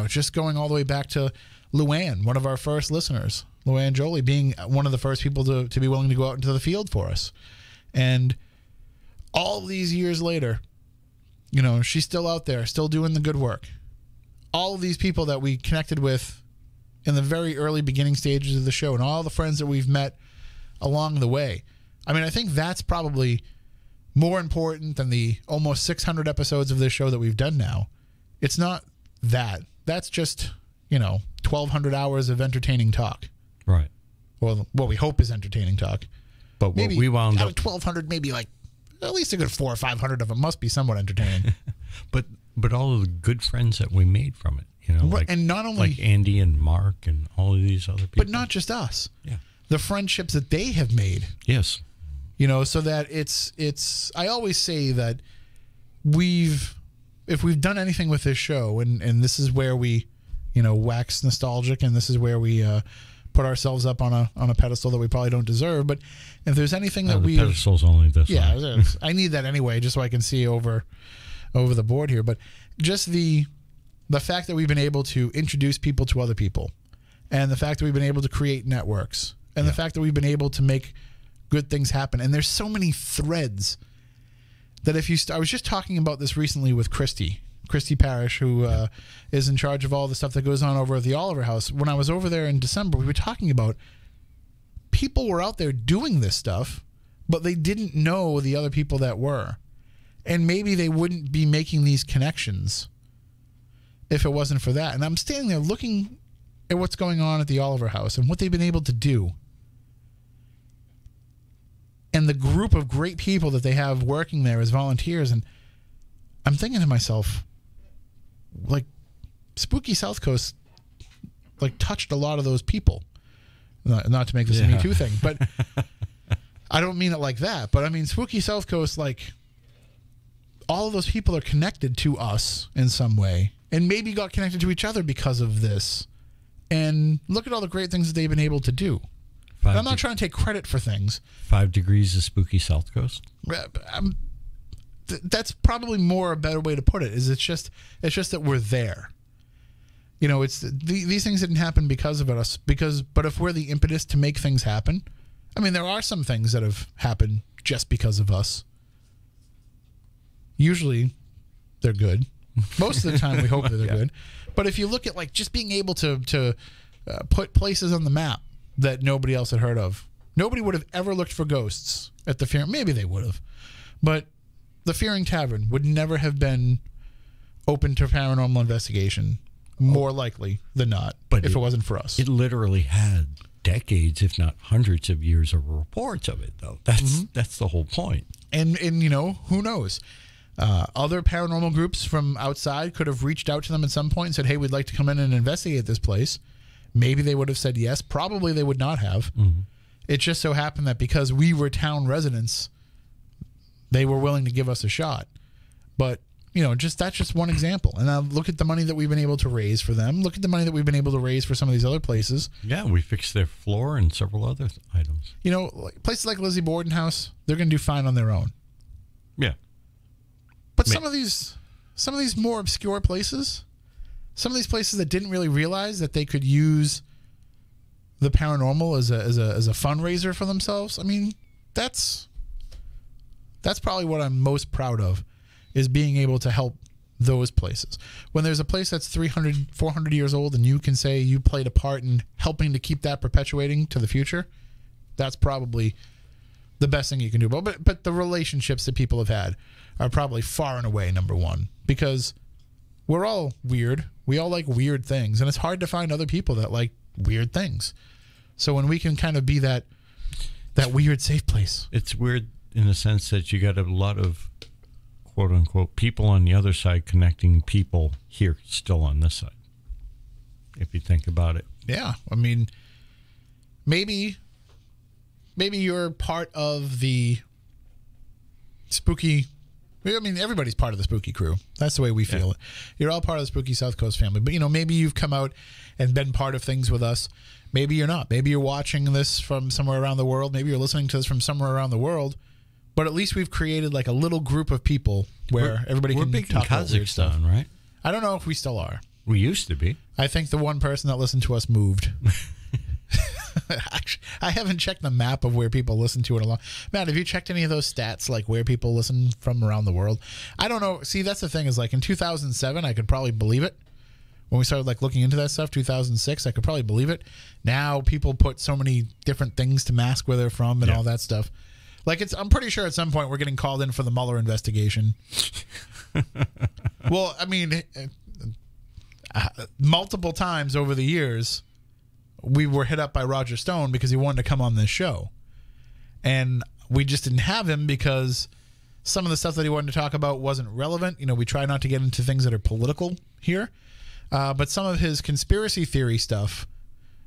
just going all the way back to Luann, one of our first listeners, Luann Jolie, being one of the first people to be willing to go out into the field for us. And all these years later, she's still out there, still doing the good work. All of these people that we connected with in the very early beginning stages of the show and all the friends that we've met along the way. I mean, I think that's probably more important than the almost 600 episodes of this show that we've done now. It's not that. That's just, 1,200 hours of entertaining talk. Right. Well, what we hope is entertaining talk. But maybe we wound out up... of 1,200, maybe like at least a good 400 or 500 of them must be somewhat entertaining. But all of the good friends that we made from it, right, and not only like Andy and Mark and all of these other people. But not just us. Yeah. The friendships that they have made. Yes. So that it's I always say that if we've done anything with this show, and this is where we, wax nostalgic, and this is where we put ourselves up on a pedestal that we probably don't deserve. But if there's anything that the pedestal's only this high. I need that anyway, just so I can see over the board here. But just the fact that we've been able to introduce people to other people, and the fact that we've been able to create networks, and the fact that we've been able to make good things happen. And there's so many threads that I was just talking about this recently with Christy Parrish, who is in charge of all the stuff that goes on over at the Oliver House. When I was over there in December, we were talking about people were out there doing this stuff, but they didn't know the other people that were. And maybe they wouldn't be making these connections if it wasn't for that. And I'm standing there looking at what's going on at the Oliver House and what they've been able to do. And the group of great people that they have working there as volunteers. And I'm thinking to myself, like, Spooky South Coast, like, touched a lot of those people. Not to make this a Me Too thing, but I don't mean it like that. But I mean, Spooky South Coast, like, all of those people are connected to us in some way, and maybe got connected to each other because of this. And look at all the great things that they've been able to do. I'm not trying to take credit for things. 5 degrees of Spooky South Coast. That's probably a better way to put it. It's just that we're there. It's these things didn't happen because of us. But if we're the impetus to make things happen, I mean, there are some things that have happened just because of us. Usually, they're good. Most of the time, we hope that they're good. But if you look at, like, just being able to put places on the map that nobody else had heard of. Nobody would have ever looked for ghosts at the Fearing. Maybe they would have. But the Fearing Tavern would never have been open to paranormal investigation, more likely than not, if it wasn't for us. It literally had decades, if not hundreds of years of reports of it, though. That's the whole point. And who knows? Other paranormal groups from outside could have reached out to them at some point and said, hey, we'd like to come in and investigate this place. Maybe they would have said yes. Probably they would not have. It just so happened that because we were town residents, they were willing to give us a shot. But, that's just one example. And now look at the money that we've been able to raise for them. Look at the money that we've been able to raise for some of these other places. Yeah, we fixed their floor and several other items. Places like Lizzie Borden House, they're going to do fine on their own. Yeah. But some of these more obscure places, some of these places that didn't really realize that they could use the paranormal as a fundraiser for themselves. I mean, that's probably what I'm most proud of, is being able to help those places. When there's a place that's 300, 400 years old and you can say you played a part in helping to keep that perpetuating to the future, that's probably the best thing you can do. But the relationships that people have had are probably far and away number one, because we're all weird. We all like weird things, and it's hard to find other people that like weird things. So when we can kind of be that weird safe place. It's weird in the sense that you got a lot of quote unquote people on the other side connecting people here still on this side, if you think about it. yeah, I mean, maybe you're part of the spooky. I mean, everybody's part of the spooky crew. That's the way we feel it. You're all part of the spooky South Coast family. But, maybe you've come out and been part of things with us. Maybe you're not. Maybe you're watching this from somewhere around the world. Maybe you're listening to this from somewhere around the world. But at least we've created like a little group of people where everybody can big talk in about weird stuff. Kazakhstan, right? I don't know if we still are. We used to be. I think the one person that listened to us moved. Actually, I haven't checked the map of where people listen to it a lot. Matt, have you checked any of those stats, like where people listen from around the world? I don't know. See, that's the thing is, like in 2007, I could probably believe it. When we started like looking into that stuff, 2006, I could probably believe it. Now people put so many different things to mask where they're from and all that stuff. Like I'm pretty sure at some point we're getting called in for the Mueller investigation. Well, I mean, multiple times over the years, we were hit up by Roger Stone because he wanted to come on this show. And we just didn't have him because some of the stuff that he wanted to talk about wasn't relevant. We try not to get into things that are political here. But some of his conspiracy theory stuff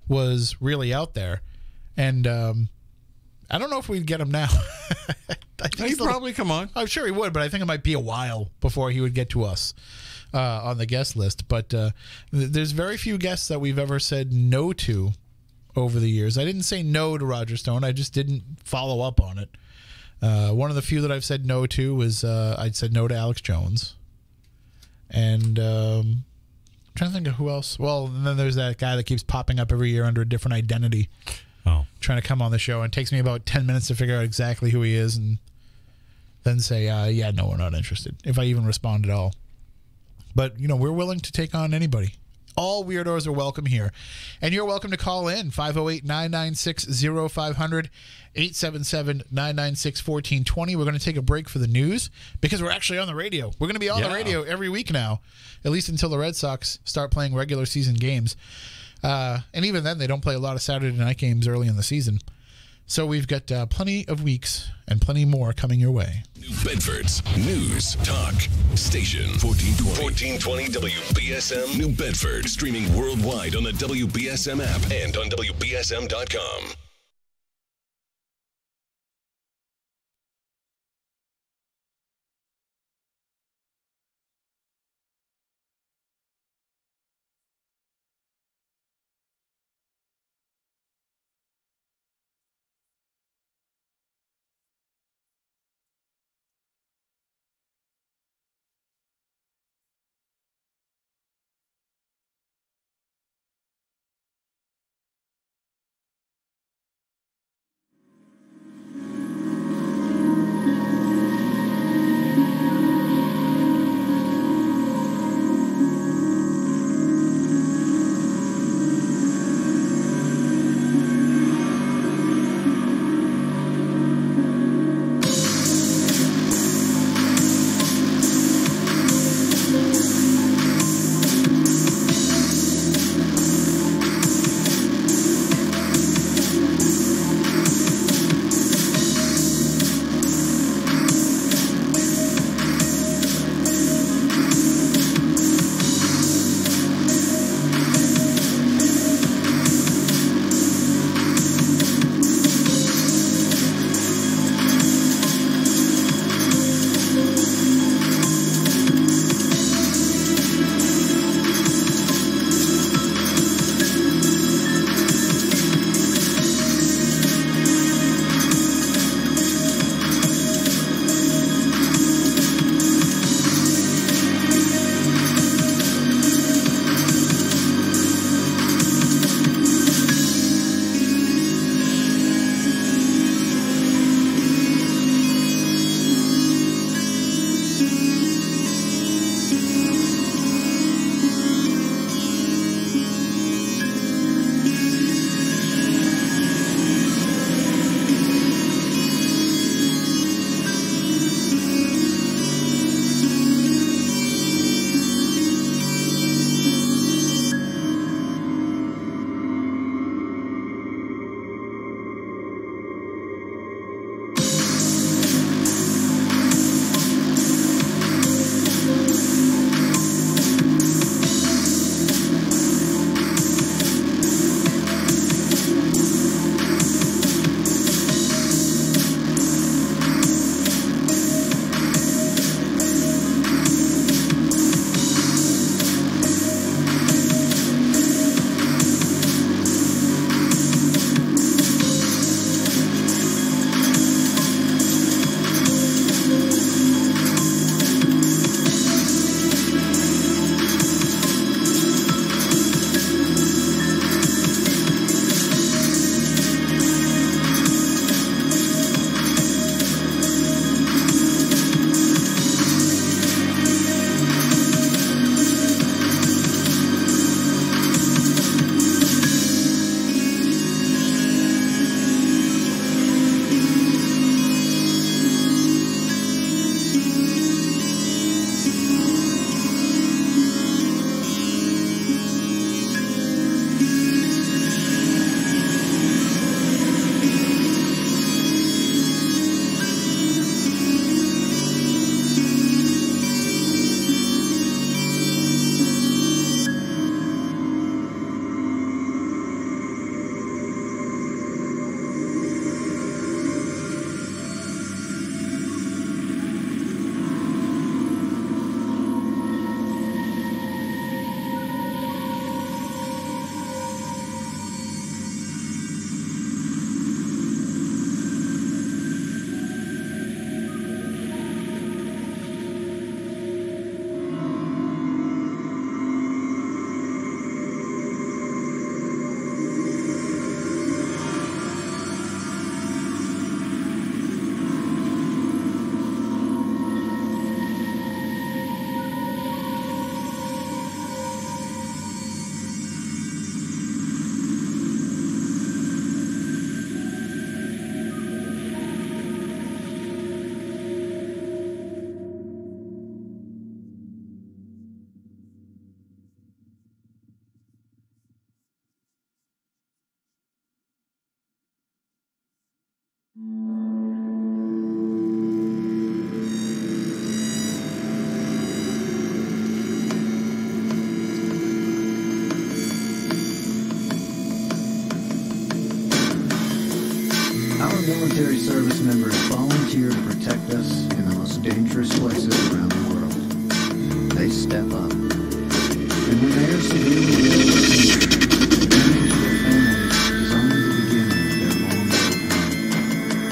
was really out there. And I don't know if we'd get him now. I think He'd probably come on. I'm sure he would, but I think it might be a while before he would get to us on the guest list. But there's very few guests that we've ever said no to over the years. I didn't say no to Roger Stone. I just didn't follow up on it. One of the few that I've said no to was I'd said no to Alex Jones. And I'm trying to think of who else. Well, and then there's that guy that keeps popping up every year under a different identity. Trying to come on the show. And it takes me about 10 minutes to figure out exactly who he is and then say, yeah, no, we're not interested, if I even respond at all. But, we're willing to take on anybody. All weirdos are welcome here. And you're welcome to call in, 508-996-0500, 877-996-1420. We're going to take a break for the news because we're actually on the radio. We're going to be on the radio every week now, at least until the Red Sox start playing regular season games. And even then, they don't play a lot of Saturday night games early in the season. So we've got plenty of weeks and plenty more coming your way. New Bedford's News Talk Station 1420 WBSM New Bedford. Streaming worldwide on the WBSM app and on WBSM.com. military service members volunteer to protect us in the most dangerous places around the world. They step up. And when they are severely ill or injured, returning to their families is only the beginning of their long road.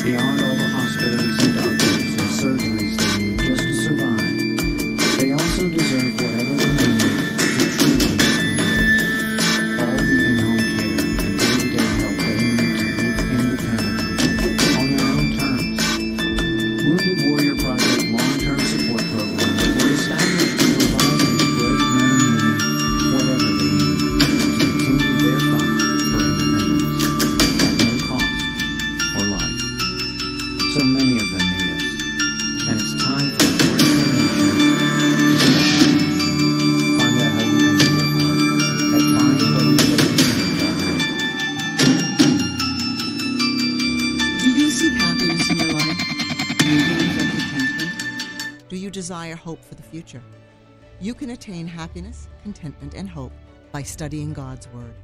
Beyond all the hospitals and doctors and surgeries they need just to survive, they also deserve whatever they need to truly live. All the in-home care and day-to-day help they need to live independently, on their own terms. Wounded Warrior Project long-term support programs were established to provide these brave men and women whatever they need to continue their fight for independence at no cost or life. So many of them need us, and it's time for a great nation to step up. Find out how you can do your part at findwww.org. Do you seek happiness in your life? Do you yearn for contentment? Do you desire hope for the future? You can attain happiness, contentment, and hope by studying God's Word.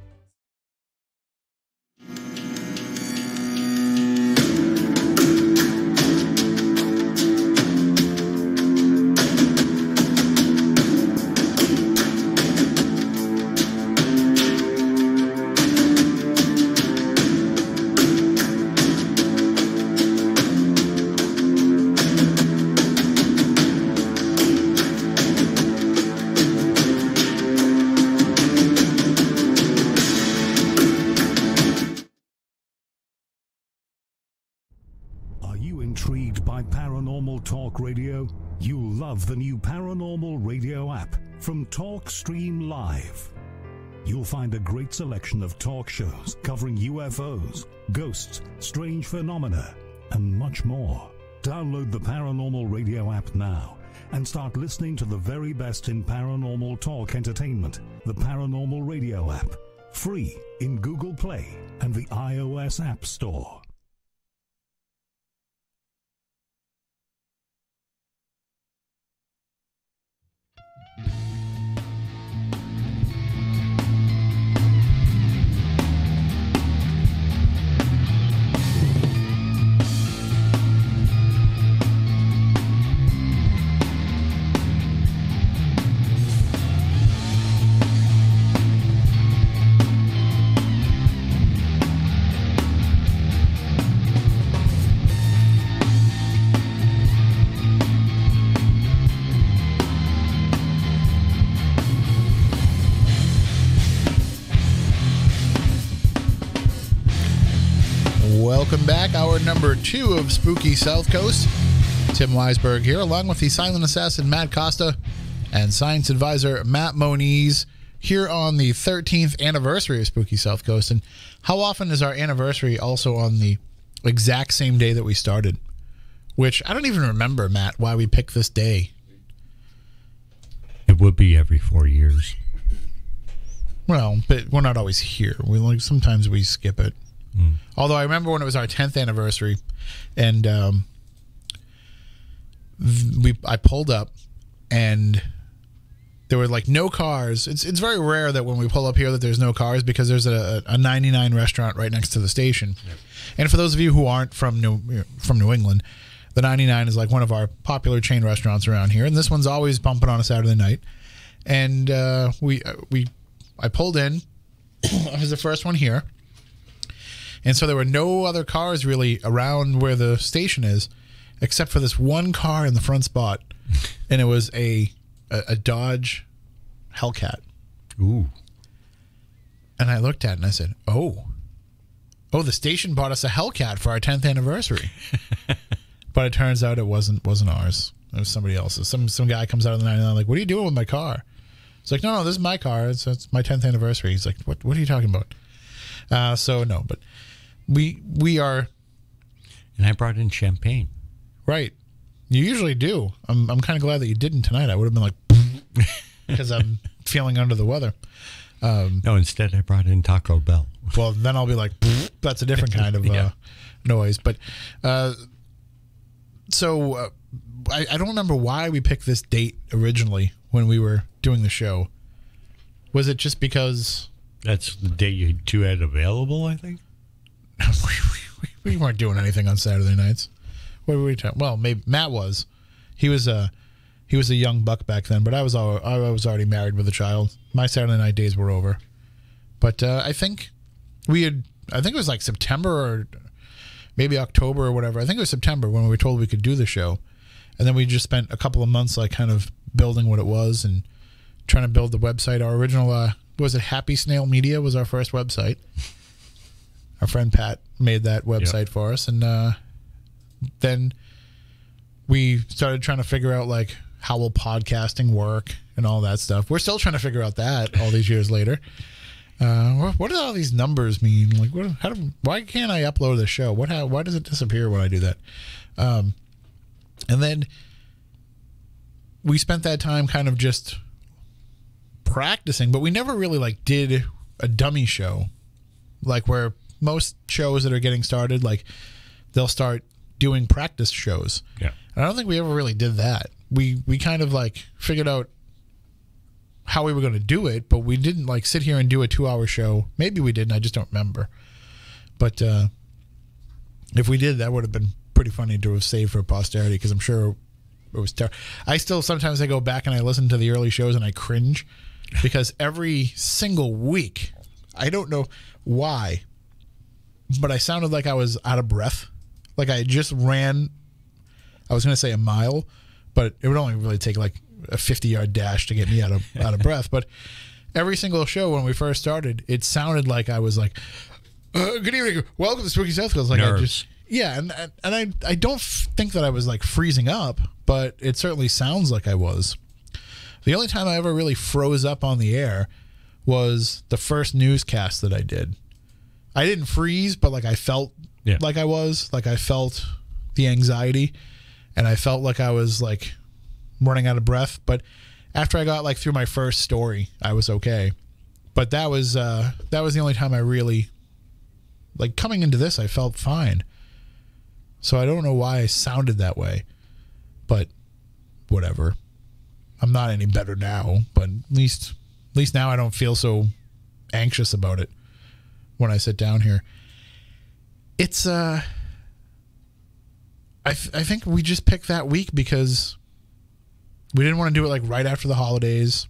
Are you intrigued by Paranormal Talk Radio? You'll love the new Paranormal Radio app from TalkStream Live. You'll find a great selection of talk shows covering UFOs, ghosts, strange phenomena, and much more. Download the Paranormal Radio app now and start listening to the very best in paranormal talk entertainment. The Paranormal Radio app, free in Google Play and the iOS App Store. Welcome back. Hour number 2 of Spooky South Coast. Tim Weisberg here, along with the silent assassin Matt Costa and science advisor Matt Moniz, here on the 13th anniversary of Spooky South Coast. And how often is our anniversary also on the exact same day that we started? Which I don't even remember, Matt, why we picked this day. It would be every 4 years. Well, but we're not always here. Sometimes we skip it. Although I remember when it was our 10th anniversary, and I pulled up, and there were like no cars. It's very rare that when we pull up here that there's no cars, because there's a 99 restaurant right next to the station. Yep. And for those of you who aren't from New England, the 99 is like one of our popular chain restaurants around here, and this one's always bumping on a Saturday night. And I pulled in. I was the first one here. And so there were no other cars really around where the station is, except for this one car in the front spot, and it was a Dodge Hellcat. Ooh. And I looked at it and I said, "Oh, the station bought us a Hellcat for our 10th anniversary." But it turns out it wasn't ours. It was somebody else's. Some guy comes out of the 99 like, "What are you doing with my car?" It's like, "No, this is my car. It's my 10th anniversary." He's like, "What are you talking about?" So no, but we are. And I brought in champagne. Right. You usually do. I'm kind of glad that you didn't tonight. I would have been like, because I'm feeling under the weather. No, instead I brought in Taco Bell. Well, then I'll be like, that's a different kind of noise. But so I don't remember why we picked this date originally when we were doing the show. Was it just because... That's the day you two had available, I think? We weren't doing anything on Saturday nights. What were we talking? Well, maybe Matt was. He was a young buck back then, but I was already married with a child. My Saturday night days were over. But I think it was like September or maybe October or whatever. I think it was September when we were told we could do the show. And then we just spent a couple of months like kind of building what it was and trying to build the website. Our original, was it Happy Snail Media was our first website. Our friend Pat made that website for us. And then we started trying to figure out like how will podcasting work and all that stuff. We're still trying to figure out that all these years later. What do all these numbers mean? Like, why can't I upload the show? Why does it disappear when I do that? And then we spent that time kind of just practicing, but we never really like did a dummy show, like where most shows that are getting started, like they'll start doing practice shows. Yeah, and I don't think we ever really did that. We kind of like figured out how we were going to do it, but we didn't like sit here and do a 2-hour show. Maybe we did, and I just don't remember. But if we did, that would have been pretty funny to have saved for posterity, because I'm sure it was terrible. I still sometimes I go back and I listen to the early shows and I cringe, because every single week, I don't know why, but I sounded like I was out of breath. Like I just ran, I was going to say a mile, but it would only really take like a 50-yard dash to get me out of breath. But every single show when we first started, it sounded like I was like, good evening, welcome to Spooky South Coast. Like Nerves. and I don't think that I was like freezing up, but it certainly sounds like I was. The only time I ever really froze up on the air was the first newscast that I did. I didn't freeze, but like I felt like I was, like I felt the anxiety, and I felt like I was like running out of breath. But after I got like through my first story, I was okay. But that was the only time I really, like, coming into this, I felt fine. So I don't know why I sounded that way, but whatever. I'm not any better now, but at least now I don't feel so anxious about it when I sit down here. It's I think we just picked that week because we didn't want to do it like right after the holidays.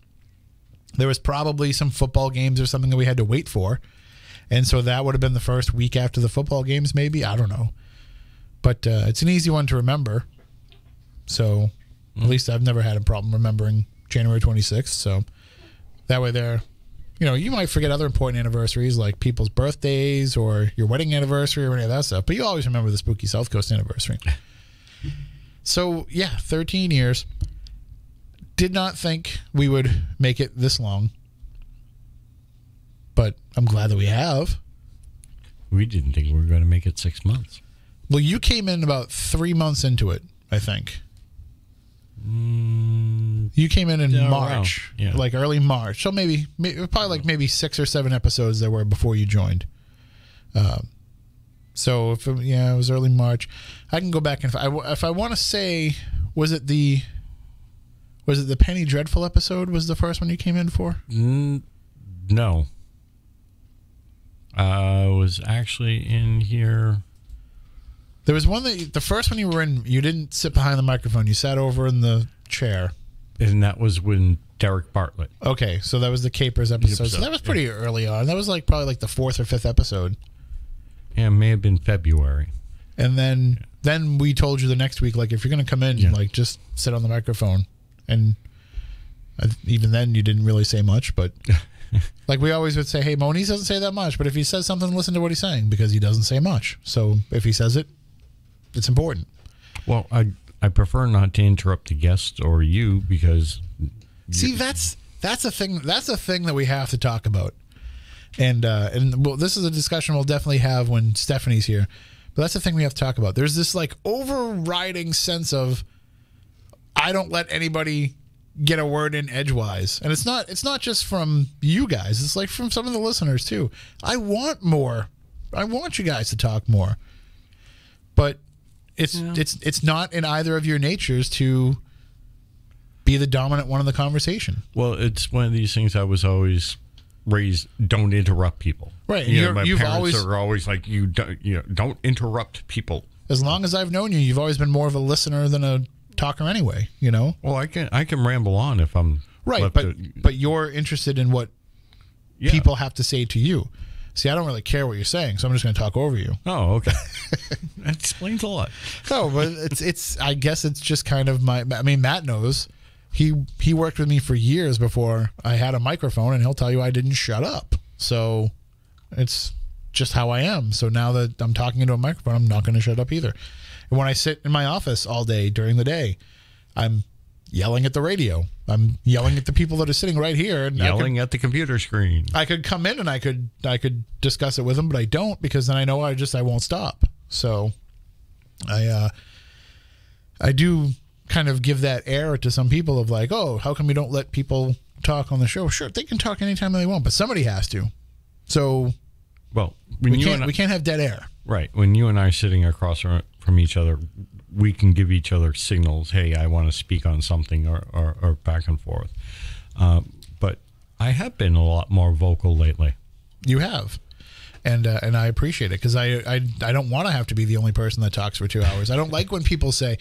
There was probably some football games or something that we had to wait for, and so that would have been the first week after the football games, maybe. I don't know, but it's an easy one to remember. So at least I've never had a problem remembering January 26th. So that way there, you might forget other important anniversaries like people's birthdays or your wedding anniversary or any of that stuff, but you always remember the Spooky South Coast anniversary. So yeah, 13 years. Did not think we would make it this long, but I'm glad that we have. We didn't think we were going to make it 6 months. Well, you came in about 3 months into it, I think. You came in March, like early March. So maybe probably like maybe 6 or 7 episodes there were before you joined. So if it was early March. I can go back and if I want to say, was it the Penny Dreadful episode was the first one you came in for? No. I was actually in here. There was one the first one you were in, you didn't sit behind the microphone. You sat over in the chair. And that was when Derek Bartlett. Okay, so that was the Capers episode. So that was pretty early on. That was like probably like the 4th or 5th episode. Yeah, it may have been February. And then we told you the next week, like, if you're going to come in, like, just sit on the microphone. And even then, you didn't really say much, but like we always would say, hey, Moniz doesn't say that much, but if he says something, listen to what he's saying, because he doesn't say much. So if he says it, it's important. Well, I prefer not to interrupt the guest or you, because see, that's a thing. That's a thing that we have to talk about. And well, this is a discussion we'll definitely have when Stephanie's here. But that's the thing we have to talk about. There's this like overriding sense of I don't let anybody get a word in edgewise. And it's not just from you guys. It's like from some of the listeners too. I want more. I want you guys to talk more. But it's not in either of your natures to be the dominant one in the conversation. Well, it's one of these things I was always raised don't interrupt people. Right. You know, You've my parents always are always like, don't interrupt people. As long as I've known you, you've always been more of a listener than a talker anyway, you know? Well, I can ramble on if I'm Right, left but you're interested in what people have to say to you. See, I don't really care what you're saying, so I'm just going to talk over you. Oh, okay. That explains a lot. No, but it's I guess it's just kind of Matt knows. He worked with me for years before I had a microphone, and he'll tell you I didn't shut up. So it's just how I am. So now that I'm talking into a microphone, I'm not going to shut up either. And when I sit in my office all day during the day, I'm yelling at the radio. I'm yelling at the people that are sitting right here. And yelling at the computer screen. I could come in and I could discuss it with them, but I don't, because then I know I won't stop. So I do kind of give that air to some people of like, oh, how come you don't let people talk on the show? Sure, they can talk anytime they want, but somebody has to. So well, we can't have dead air. Right. When you and I are sitting across from each other, we can give each other signals, hey, I want to speak on something, or back and forth. But I have been a lot more vocal lately. You have. And I appreciate it, because I don't want to have to be the only person that talks for 2 hours. I don't like when people say,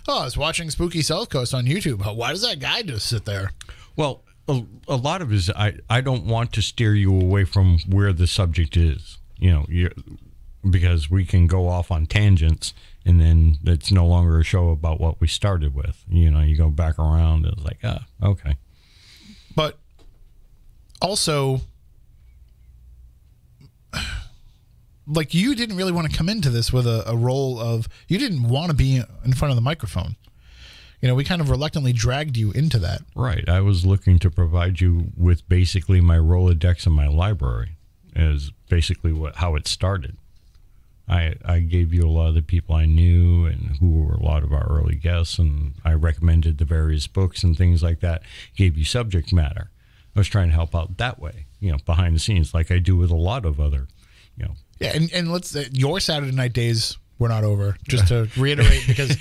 oh, I was watching Spooky South Coast on YouTube. Why does that guy just sit there? Well, a lot of it is I don't want to steer you away from where the subject is, because we can go off on tangents, and then it's no longer a show about what we started with. You go back around, it's like, okay. But also, like, you didn't really want to come into this with a role of, you didn't want to be in front of the microphone. We kind of reluctantly dragged you into that. Right. I was looking to provide you with basically my Rolodex and my library, is basically how it started. I gave you a lot of the people I knew and who were a lot of our early guests, and I recommended the various books and things like that, gave you subject matter. I was trying to help out that way, behind the scenes, like I do with a lot of other, Yeah, and let's your Saturday night days were not over, just to reiterate, because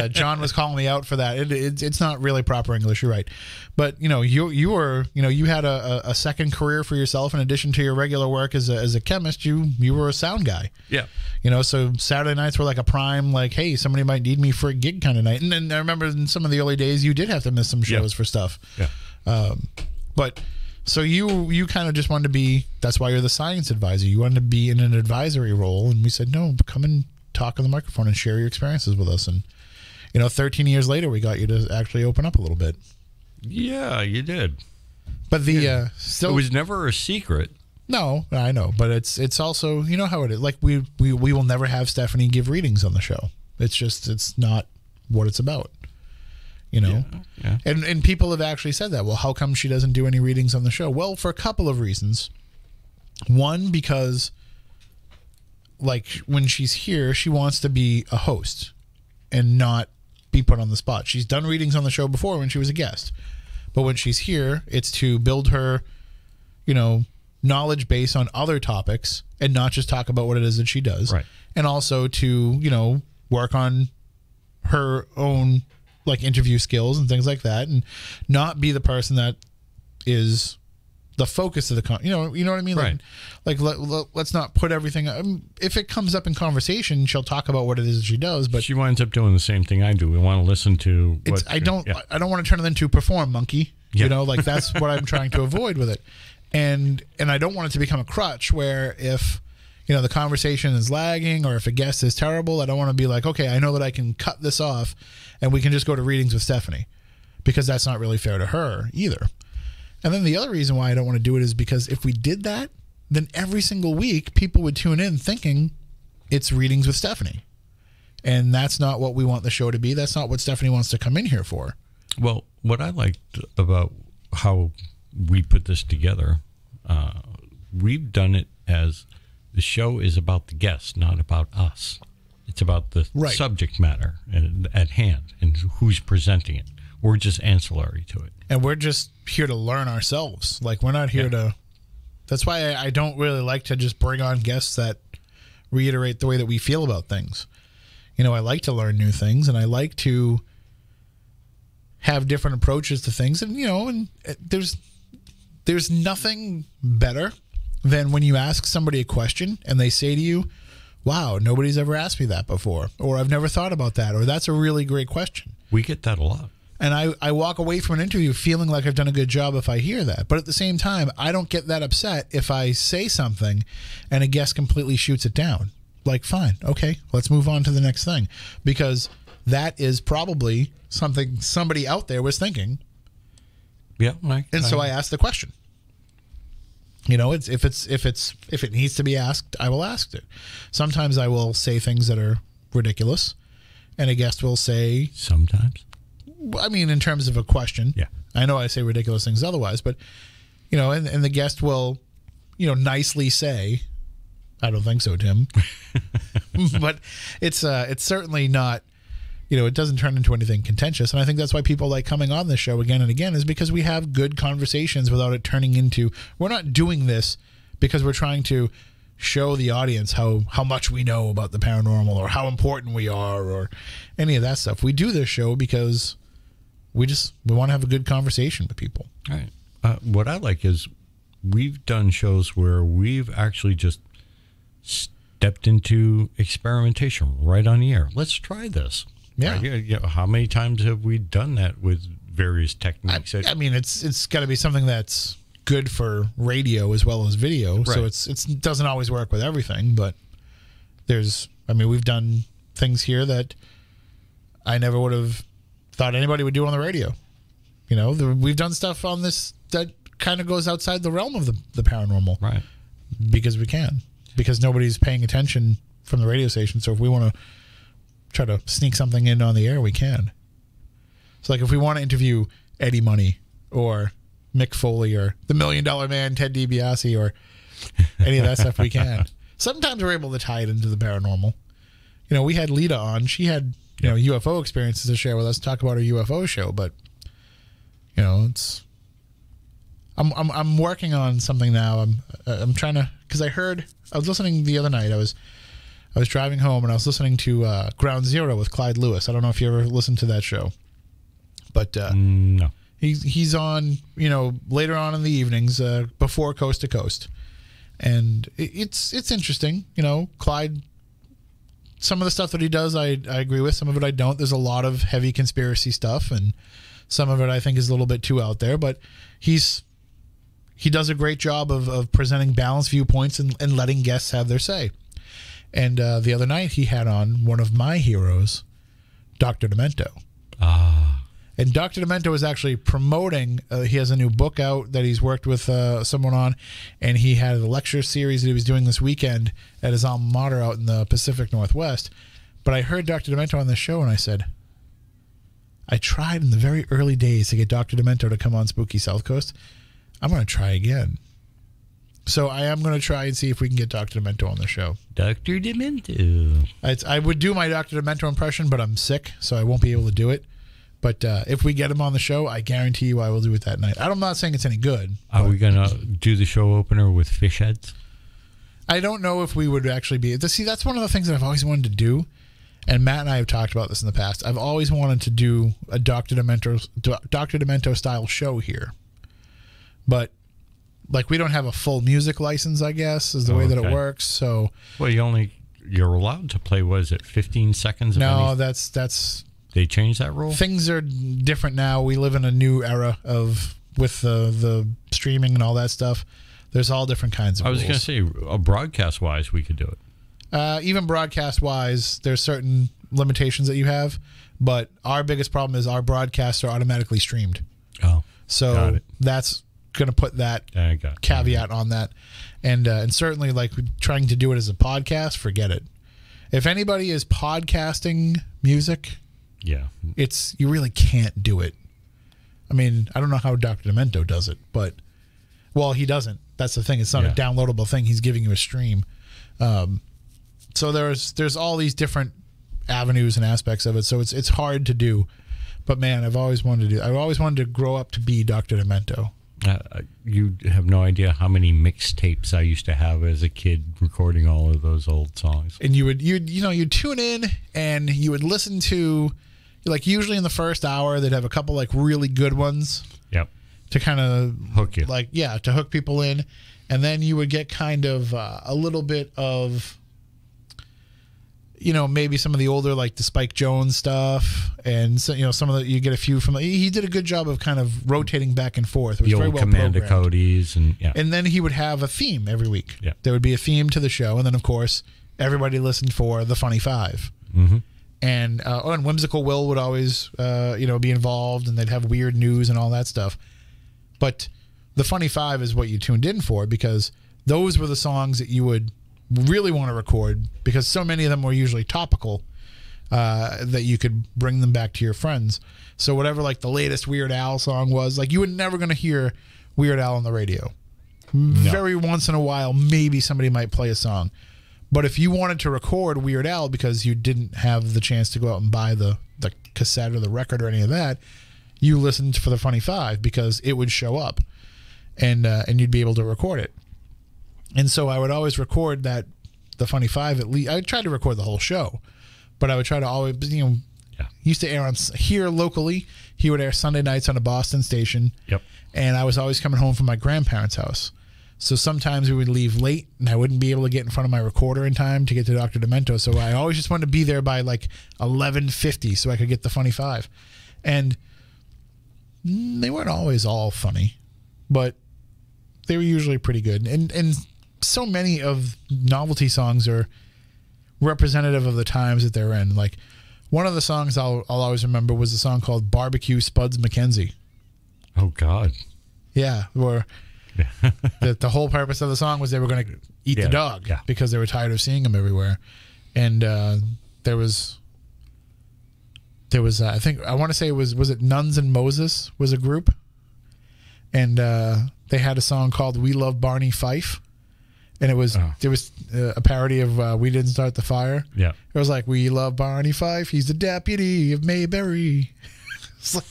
John was calling me out for that. It's not really proper English, you're right. But you were you had a second career for yourself in addition to your regular work as a chemist. You were a sound guy. Yeah. So Saturday nights were like a prime, like, hey, somebody might need me for a gig kind of night. And then I remember in some of the early days you did have to miss some shows for stuff. Yeah. But so you kind of just wanted to be, that's why you're the science advisor. You wanted to be in an advisory role, and we said, no, come and talk on the microphone and share your experiences with us. And 13 years later, we got you to actually open up a little bit. Yeah, you did. But still, it was never a secret. No, I know, but it's also, how it is. Like, we will never have Stephanie give readings on the show. It's not what it's about. Yeah. And people have actually said that. Well, how come she doesn't do any readings on the show? Well, for a couple of reasons. One, because, like, when she's here, she wants to be a host and not be put on the spot. She's done readings on the show before when she was a guest. But when she's here, it's to build her, knowledge base on other topics and not just talk about what it is that she does. Right. And also to, work on her own, like, interview skills and things like that, and not be the person that is the focus of the you know what I mean? Right. Like let's not put everything. If it comes up in conversation, she'll talk about what it is that she does. But she winds up doing the same thing I do. We want to listen to. I don't want to turn it into perform monkey. Yeah. Like, that's what I'm trying to avoid with it, and I don't want it to become a crutch where if the conversation is lagging or if a guest is terrible, I don't want to be like, okay, I know that I can cut this off and we can just go to readings with Stephanie, because that's not really fair to her either. And then the other reason why I don't want to do it is because if we did that, then every single week people would tune in thinking it's readings with Stephanie. And that's not what we want the show to be. That's not what Stephanie wants to come in here for. Well, what I liked about how we put this together, we've done it as the show is about the guests, not about us. It's about the subject matter at hand and who's presenting it. We're just ancillary to it. And we're just here to learn ourselves. Like, we're not here to... That's why I don't really like to just bring on guests that reiterate the way that we feel about things. I like to learn new things, and I like to have different approaches to things. And, and there's there's nothing better than when you ask somebody a question and they say to you, wow, nobody's ever asked me that before, or I've never thought about that, or that's a really great question. We get that a lot. And I walk away from an interview feeling like I've done a good job if I hear that. But at the same time, I don't get that upset if I say something and a guest completely shoots it down. Like, fine, okay, let's move on to the next thing. Because that is probably something somebody out there was thinking. Yeah. So I asked the question. You know, if it needs to be asked, I will ask it. Sometimes I will say things that are ridiculous, and a guest will say... Sometimes? I mean, in terms of a question. Yeah. I know I say ridiculous things otherwise, but, you know, and the guest will, you know, nicely say, I don't think so, Tim. But it's certainly not, you know, it doesn't turn into anything contentious. And I think that's why people like coming on this show again and again, is because we have good conversations without it turning into, we're not doing this because we're trying to show the audience how much we know about the paranormal or how important we are or any of that stuff. We do this show because we want to have a good conversation with people. All right. What I like is we've done shows where we've actually just stepped into experimentation right on the air. Let's try this. Yeah. Right? You know, how many times have we done that with various techniques? I mean, it's got to be something that's good for radio as well as video. Right. So it doesn't always work with everything, but we've done things here that I never would have thought anybody would do on the radio. You know, we've done stuff on this that kind of goes outside the realm of the paranormal. Right. Because we can. Because nobody's paying attention from the radio station. So if we want to try to sneak something in on the air, we can. So like if we want to interview Eddie Money or Mick Foley or the $1 Million Man, Ted DiBiase, or any of that stuff, we can. Sometimes we're able to tie it into the paranormal. You know, we had Lita on. She had, you know, UFO experiences to share with us, talk about her UFO show, but you know, I'm working on something now. I'm trying to, because I was listening the other night. I was driving home and I was listening to Ground Zero with Clyde Lewis. I don't know if you ever listened to that show, but no. He's on, you know, later on in the evenings before Coast to Coast, and it's interesting. You know, Clyde. Some of the stuff that he does, I agree with. Some of it I don't. There's a lot of heavy conspiracy stuff, and some of it I think is a little bit too out there. But he does a great job of presenting balanced viewpoints and letting guests have their say. And the other night he had on one of my heroes, Dr. Demento. And Dr. Demento is actually promoting, he has a new book out that he's worked with someone on, and he had a lecture series that he was doing this weekend at his alma mater out in the Pacific Northwest. But I heard Dr. Demento on the show, and I said, I tried in the very early days to get Dr. Demento to come on Spooky South Coast. I'm going to try again. So I am going to try and see if we can get Dr. Demento on the show. Dr. Demento. I would do my Dr. Demento impression, but I'm sick, so I won't be able to do it. But if we get him on the show, I guarantee you I will do it that night. I'm not saying it's any good. Are we going to do the show opener with fish heads? I don't know if we would actually be. See, that's one of the things that I've always wanted to do. And Matt and I have talked about this in the past. I've always wanted to do a Dr. Demento style show here. But like we don't have a full music license, I guess, is the way that it works. So well, you're allowed to play, what is it, 15 seconds? No, that's they changed that rule? Things are different now. We live in a new era with the streaming and all that stuff. There's all different kinds of rules. I was going to say, broadcast-wise, we could do it. Even broadcast-wise, there's certain limitations that you have. But our biggest problem is our broadcasts are automatically streamed. Oh, so that's going to put that caveat on that. And certainly, like, trying to do it as a podcast, forget it. If anybody is podcasting music... Yeah. You really can't do it. I mean, I don't know how Dr. Demento does it, but he doesn't. That's the thing. It's not a downloadable thing. He's giving you a stream. So there's all these different avenues and aspects of it. So it's hard to do. But man, I've always wanted to grow up to be Dr. Demento. You have no idea how many mixtapes I used to have as a kid recording all of those old songs. And you'd tune in and you would listen to, like, usually in the first hour they'd have a couple like really good ones. Yep. to kind of Hook you. like, yeah, to hook people in. And then you would get kind of a little bit of, you know, maybe some of the older, like the Spike Jones stuff, and so, you know, some of the, you get a few from. He did a good job of kind of rotating back and forth. It was The very old well Commander programmed. Cody's and yeah. And then he would have a theme every week. Yeah. There would be a theme to the show, and then of course everybody listened for the Funny Five. Mm-hmm. And and Whimsical Will would always be involved, and they'd have weird news and all that stuff. But the Funny Five is what you tuned in for, because those were the songs that you would really want to record, because so many of them were usually topical that you could bring them back to your friends. So whatever like the latest Weird Al song was, like you were never going to hear Weird Al on the radio. No. Very once in a while, maybe somebody might play a song. But if you wanted to record Weird Al because you didn't have the chance to go out and buy the cassette or the record or any of that, you listened for the Funny Five because it would show up, and you'd be able to record it. And so I would always record the Funny Five at least. I would try to record the whole show, but I would try to always, used to air on here locally. He would air Sunday nights on a Boston station. Yep. And I was always coming home from my grandparents' house. So sometimes we would leave late, and I wouldn't be able to get in front of my recorder in time to get to Dr. Demento. So I always just wanted to be there by like 11:50 so I could get the Funny Five. And they weren't always all funny, but they were usually pretty good. And so many of novelty songs are representative of the times that they're in. Like one of the songs I'll always remember was a song called Barbecue Spuds McKenzie. Oh, God. Yeah, where the whole purpose of the song was they were going to eat the dog because they were tired of seeing him everywhere. And there was I think I want to say was it Nuns and Moses was a group, and they had a song called "We Love Barney Fife," and it was a parody of "We Didn't Start the Fire." Yeah, it was like, "We love Barney Fife, he's the deputy of Mayberry." It's like,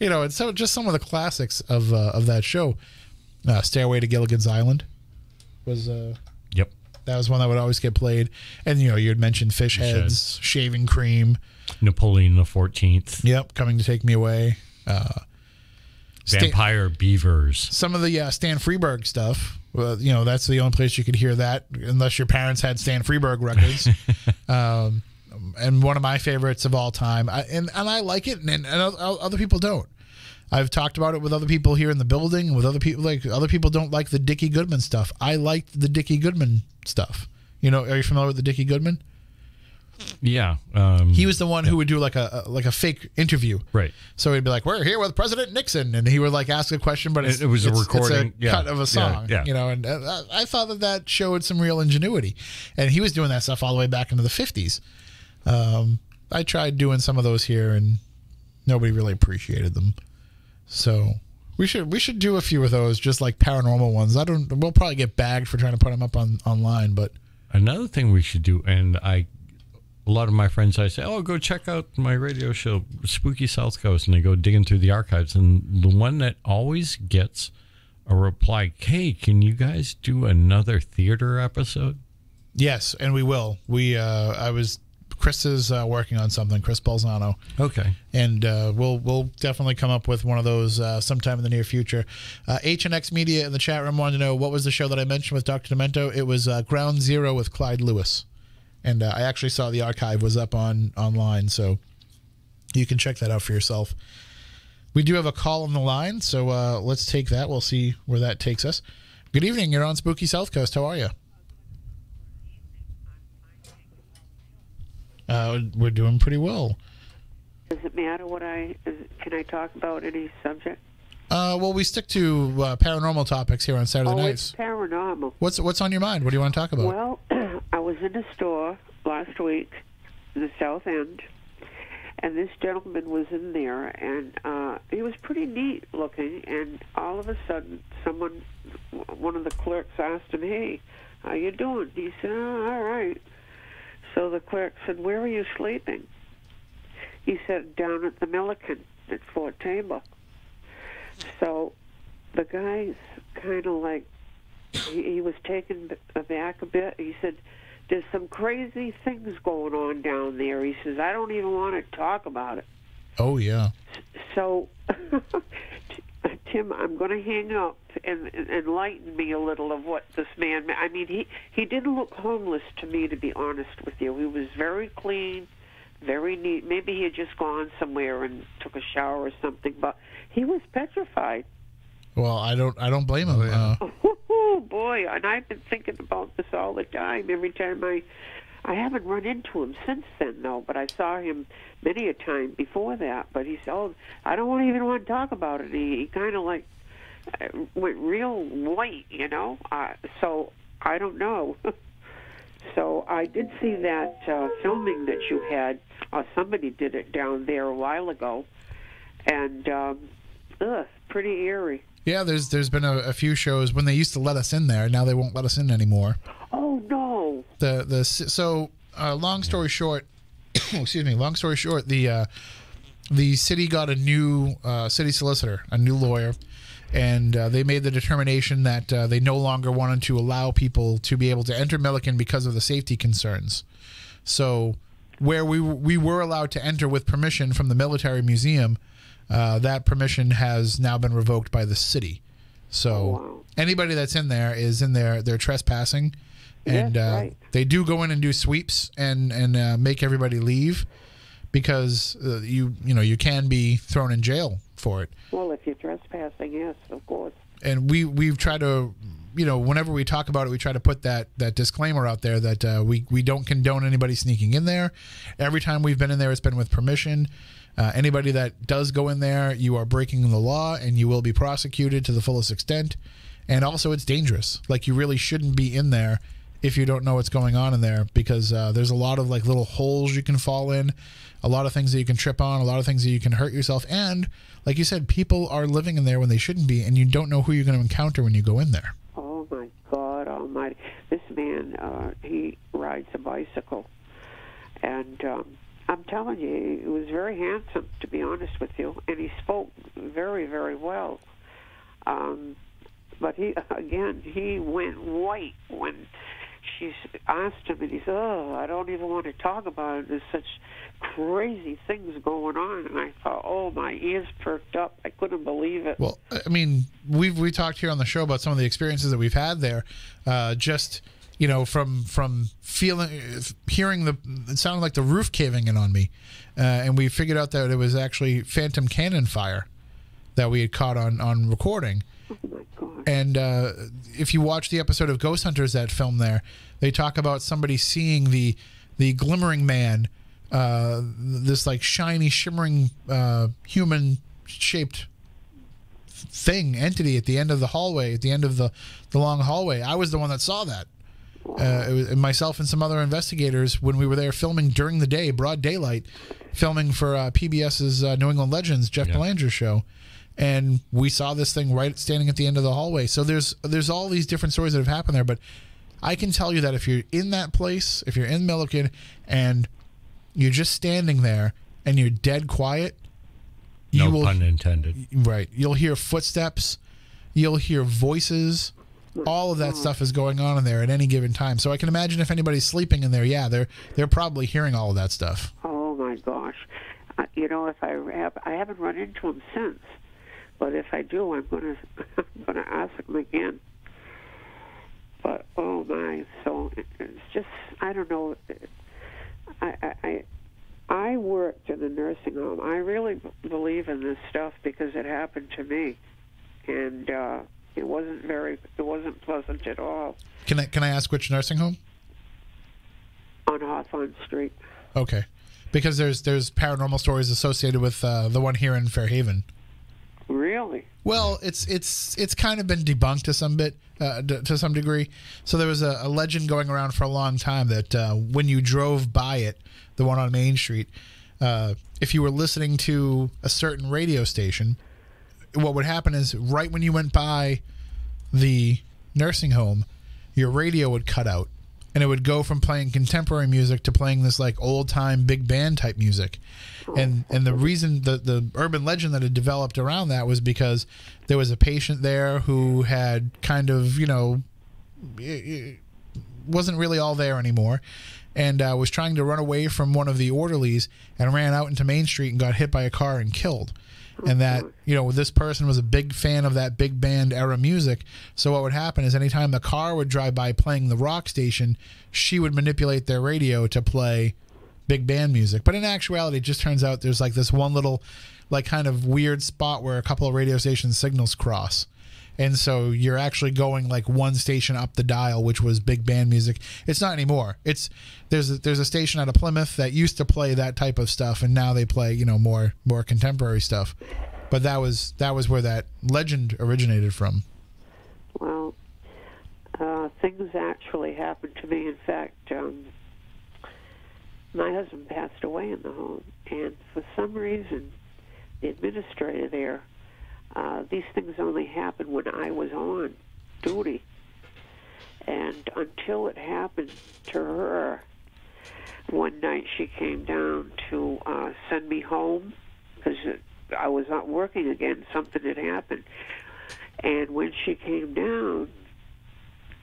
it's so just some of the classics of that show. Stairway to Gilligan's Island was yep. That was one that would always get played. And you had mentioned Fish Heads, Shaving Cream, Napoleon the 14th. Yep, Coming to Take Me Away. Vampire Beavers. Some of the Stan Freberg stuff. That's the only place you could hear that unless your parents had Stan Freberg records. And one of my favorites of all time. And I like it, and other people don't. I've talked about it with other people here in the building, with other people. Like other people don't like the Dickie Goodman stuff. I liked the Dickie Goodman stuff. Are you familiar with the Dickie Goodman? Yeah, he was the one who would do like a fake interview, right? So he'd be like, "We're here with President Nixon," and he would like ask a question, but it was a recording, it's a cut of a song, yeah. And I thought that showed some real ingenuity, and he was doing that stuff all the way back into the 50s. I tried doing some of those here, and nobody really appreciated them. So we should do a few of those, just like paranormal ones. We'll probably get bagged for trying to put them up online, but another thing we should do, and a lot of my friends, I say, "Oh, go check out my radio show, Spooky South Coast," and they go digging through the archives, and the one that always gets a reply, "Hey, can you guys do another theater episode?" Yes, and we will. Chris is working on something, Chris Balzano. Okay. And we'll definitely come up with one of those sometime in the near future. H&X Media in the chat room wanted to know, what was the show that I mentioned with Dr. Demento? It was Ground Zero with Clyde Lewis. And I actually saw the archive was up online, so you can check that out for yourself. We do have a call on the line, so let's take that. We'll see where that takes us. Good evening. You're on Spooky South Coast. How are you? We're doing pretty well. Does it matter can I talk about any subject? Well, we stick to paranormal topics here on Saturday nights. It's paranormal. What's on your mind? What do you want to talk about? Well, I was in a store last week in the South End, and this gentleman was in there, and he was pretty neat looking, and all of a sudden, one of the clerks asked him, "Hey, how you doing?" He said, "Oh, all right." So the clerk said, "Where are you sleeping?" He said, "Down at the Milliken at Fort Taber." So the guy's kind of like, he was taken aback a bit. He said, "There's some crazy things going on down there." He says, "I don't even want to talk about it." Oh, yeah. So Tim, I'm going to hang up and enlighten me a little of what this man. I mean, he didn't look homeless to me, to be honest with you. He was very clean, very neat. Maybe he had just gone somewhere and took a shower or something, but he was petrified. Well, I don't blame him. Oh boy, and I've been thinking about this all the time. Every time I haven't run into him since then, though, but I saw him many a time before that. But he said, "Oh, I don't even want to talk about it." He kind of like went real white, you know. So I don't know. So I did see that filming that you had. Somebody did it down there a while ago, and pretty eerie. Yeah, there's been a few shows when they used to let us in there. Now they won't let us in anymore. Oh no. Long story short, excuse me. Long story short, the city got a new city solicitor, a new lawyer, and they made the determination that they no longer wanted to allow people to be able to enter Milliken because of the safety concerns. So where we were allowed to enter with permission from the military museum, that permission has now been revoked by the city. So anybody that's in there is in there. They're trespassing, and right. They do go in and do sweeps and make everybody leave because you can be thrown in jail for it. Well, if you're trespassing, yes, of course. And we've tried to, whenever we talk about it, we try to put that disclaimer out there that we don't condone anybody sneaking in there. Every time we've been in there, it's been with permission. Anybody that does go in there, you are breaking the law and you will be prosecuted to the fullest extent. And also, it's dangerous. Like, you really shouldn't be in there if you don't know what's going on in there, because there's a lot of like little holes you can fall in, a lot of things that you can trip on, a lot of things that you can hurt yourself. And like you said, people are living in there when they shouldn't be, and you don't know who you're going to encounter when you go in there. Oh my God Almighty! This man, he rides a bicycle, and I'm telling you, he was very handsome, to be honest with you, and he spoke very, very well. But he went white when she asked him, and he said, "Oh, I don't even want to talk about it. There's such crazy things going on." And I thought, oh, my ears perked up. I couldn't believe it. Well, I mean, we talked here on the show about some of the experiences that we've had there. From hearing it sounded like the roof caving in on me, and we figured out that it was actually phantom cannon fire that we had caught on recording. Oh my God. And if you watch the episode of Ghost Hunters that film there, they talk about somebody seeing the glimmering man, this like shiny, shimmering, human-shaped entity at the end of the hallway, at the end of the long hallway. I was the one that saw that. It was myself and some other investigators when we were there filming during the day, broad daylight, filming for PBS's New England Legends, Jeff Belanger's show. And we saw this thing right standing at the end of the hallway. So there's all these different stories that have happened there. But I can tell you that if you're in that place, if you're in Milliken, and you're just standing there and you're dead quiet, no pun intended. Right. You'll hear footsteps. You'll hear voices. All of that stuff is going on in there at any given time. So I can imagine if anybody's sleeping in there, they're probably hearing all of that stuff. Oh my gosh! If I haven't run into him since, but if I do, I'm gonna ask him again. But oh my! So it's just, I don't know. I worked in a nursing home. I really believe in this stuff because it happened to me, and it wasn't pleasant at all. Can I ask which nursing home? On Hawthorne Street. Okay, because there's paranormal stories associated with the one here in Fairhaven. Really? Well, it's kind of been debunked to some degree. So there was a legend going around for a long time that when you drove by it, the one on Main Street, if you were listening to a certain radio station, what would happen is right when you went by the nursing home, your radio would cut out, and it would go from playing contemporary music to playing this like old time big band type music. And the reason the urban legend that had developed around that was because there was a patient there who had kind of, wasn't really all there anymore, and was trying to run away from one of the orderlies and ran out into Main Street and got hit by a car and killed. and that, you know, this person was a big fan of that big band era music. So what would happen is anytime the car would drive by playing the rock station, she would manipulate their radio to play big band music. But in actuality, it just turns out there's like this one little, like, kind of weird spot where a couple of radio station signals cross. And so you're actually going like one station up the dial, which was big band music. It's not anymore. There's a station out of Plymouth that used to play that type of stuff, and now they play, you know, more contemporary stuff. But that was where that legend originated from. Well, things actually happened to me. In fact, my husband passed away in the home, and for some reason, the administrator there, these things only happened when I was on duty. And until it happened to her, one night she came down to send me home because I was not working again. Something had happened. And when she came down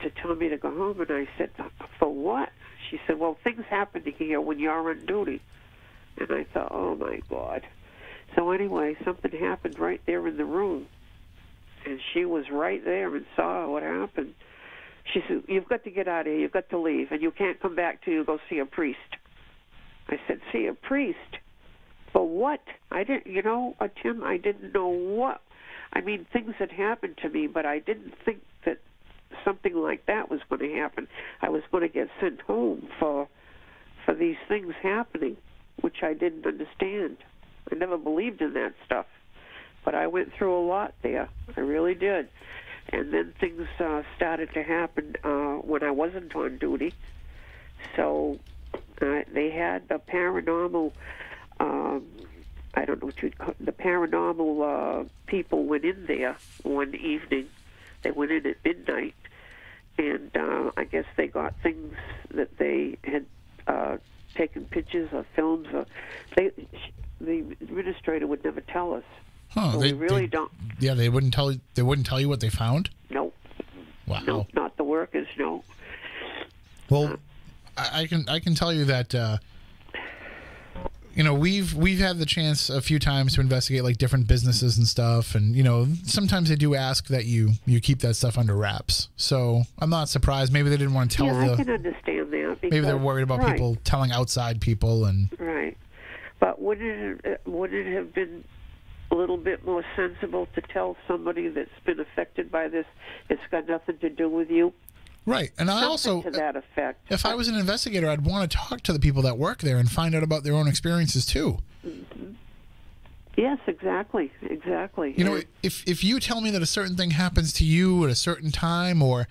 to tell me to go home, and I said, for what? She said, well, things happen here when you're on duty. And I thought, oh, my God. So anyway, something happened right there in the room. And she was right there and saw what happened. She said, you've got to get out of here. You've got to leave. And you can't come back till you go see a priest. I said, see a priest? For what? I didn't, you know, Tim, I didn't know what. I mean, things had happened to me, but I didn't think that something like that was going to happen. I was going to get sent home for these things happening, which I didn't understand. I never believed in that stuff. But I went through a lot there. I really did. And then things started to happen when I wasn't on duty. So they had a paranormal, I don't know what you'd call it, the paranormal people went in there one evening. They went in at midnight. And I guess they got things that they had taken pictures or films. The administrator would never tell us. Huh, so we really don't. Yeah, they wouldn't tell you. They wouldn't tell you what they found. No. Wow. No, not the workers. No. Well, I can tell you that you know, we've had the chance a few times to investigate like different businesses and stuff, and you know, sometimes they do ask that you keep that stuff under wraps. So I'm not surprised. Maybe they didn't want to tell I can understand that. Because, maybe they're worried about people telling outside people and. Right. But would it have been a little bit more sensible to tell somebody that's been affected by this, it's got nothing to do with you? Right. And I also, to that effect. If I was an investigator, I'd want to talk to the people that work there and find out about their own experiences too. Mm-hmm. Yes, exactly. You know, if you tell me that a certain thing happens to you at a certain time, or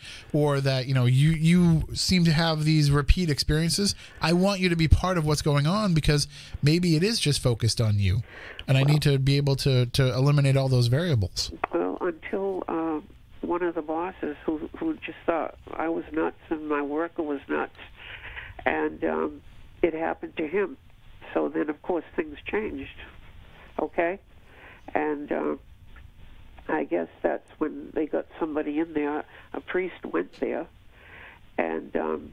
that, you know, you seem to have these repeat experiences, I want you to be part of what's going on, because maybe it is just focused on you, and I need to be able to eliminate all those variables. Well, until one of the bosses who just thought I was nuts and my worker was nuts, and it happened to him. So then, of course, things changed. Okay? And I guess that's when they got somebody in there. A priest went there and,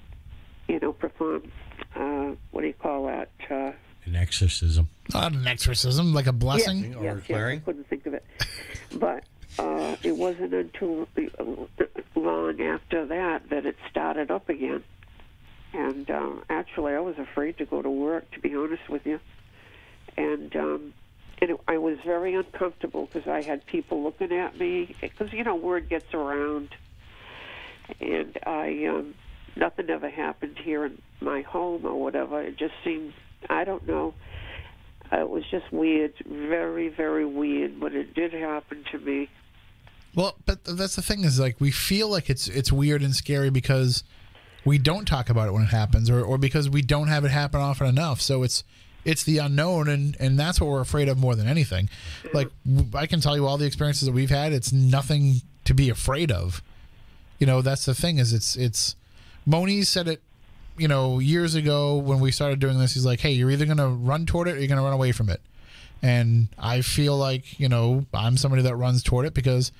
you know, performed, what do you call that? An exorcism. Not an exorcism, like a blessing? Yes, I couldn't think of it. But it wasn't until long after that it started up again. And actually, I was afraid to go to work, to be honest with you. And I was very uncomfortable because I had people looking at me, because, you know, word gets around. And nothing ever happened here in my home or whatever. It just seemed, I don't know, it was just weird, very, very weird, but it did happen to me. Well, but that's the thing, is like we feel like it's weird and scary because we don't talk about it when it happens, or because we don't have it happen often enough. So it's the unknown, and that's what we're afraid of more than anything. Like, I can tell you all the experiences that we've had, it's nothing to be afraid of. You know, that's the thing, is it's Moniz said it, you know, years ago when we started doing this. He's like, hey, you're either going to run toward it or you're going to run away from it. And I feel like, you know, I'm somebody that runs toward it because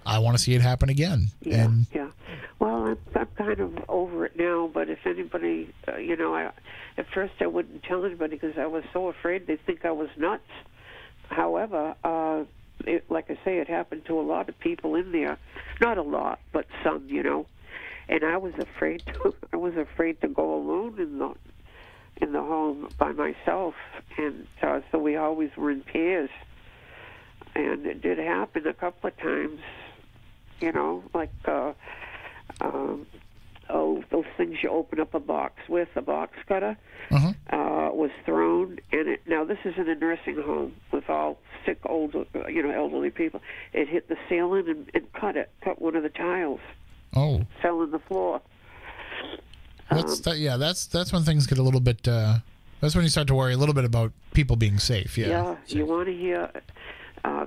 I want to see it happen again. Yeah, yeah. Well, I'm kind of over it now, but if anybody, you know, at first I wouldn't tell anybody because I was so afraid they'd think I was nuts. However, like I say, it happened to a lot of people in there. Not a lot, but some, And I was afraid to go alone in the home by myself, and so we always were in pairs. And it did happen a couple of times, like those things you open up a box with, a box cutter, was thrown, and now this is in a nursing home with all sick, elderly people. It hit the ceiling and cut one of the tiles. Oh. Fell on the floor. That's when things get a little bit. That's when you start to worry a little bit about people being safe. Yeah. Yeah, you want to hear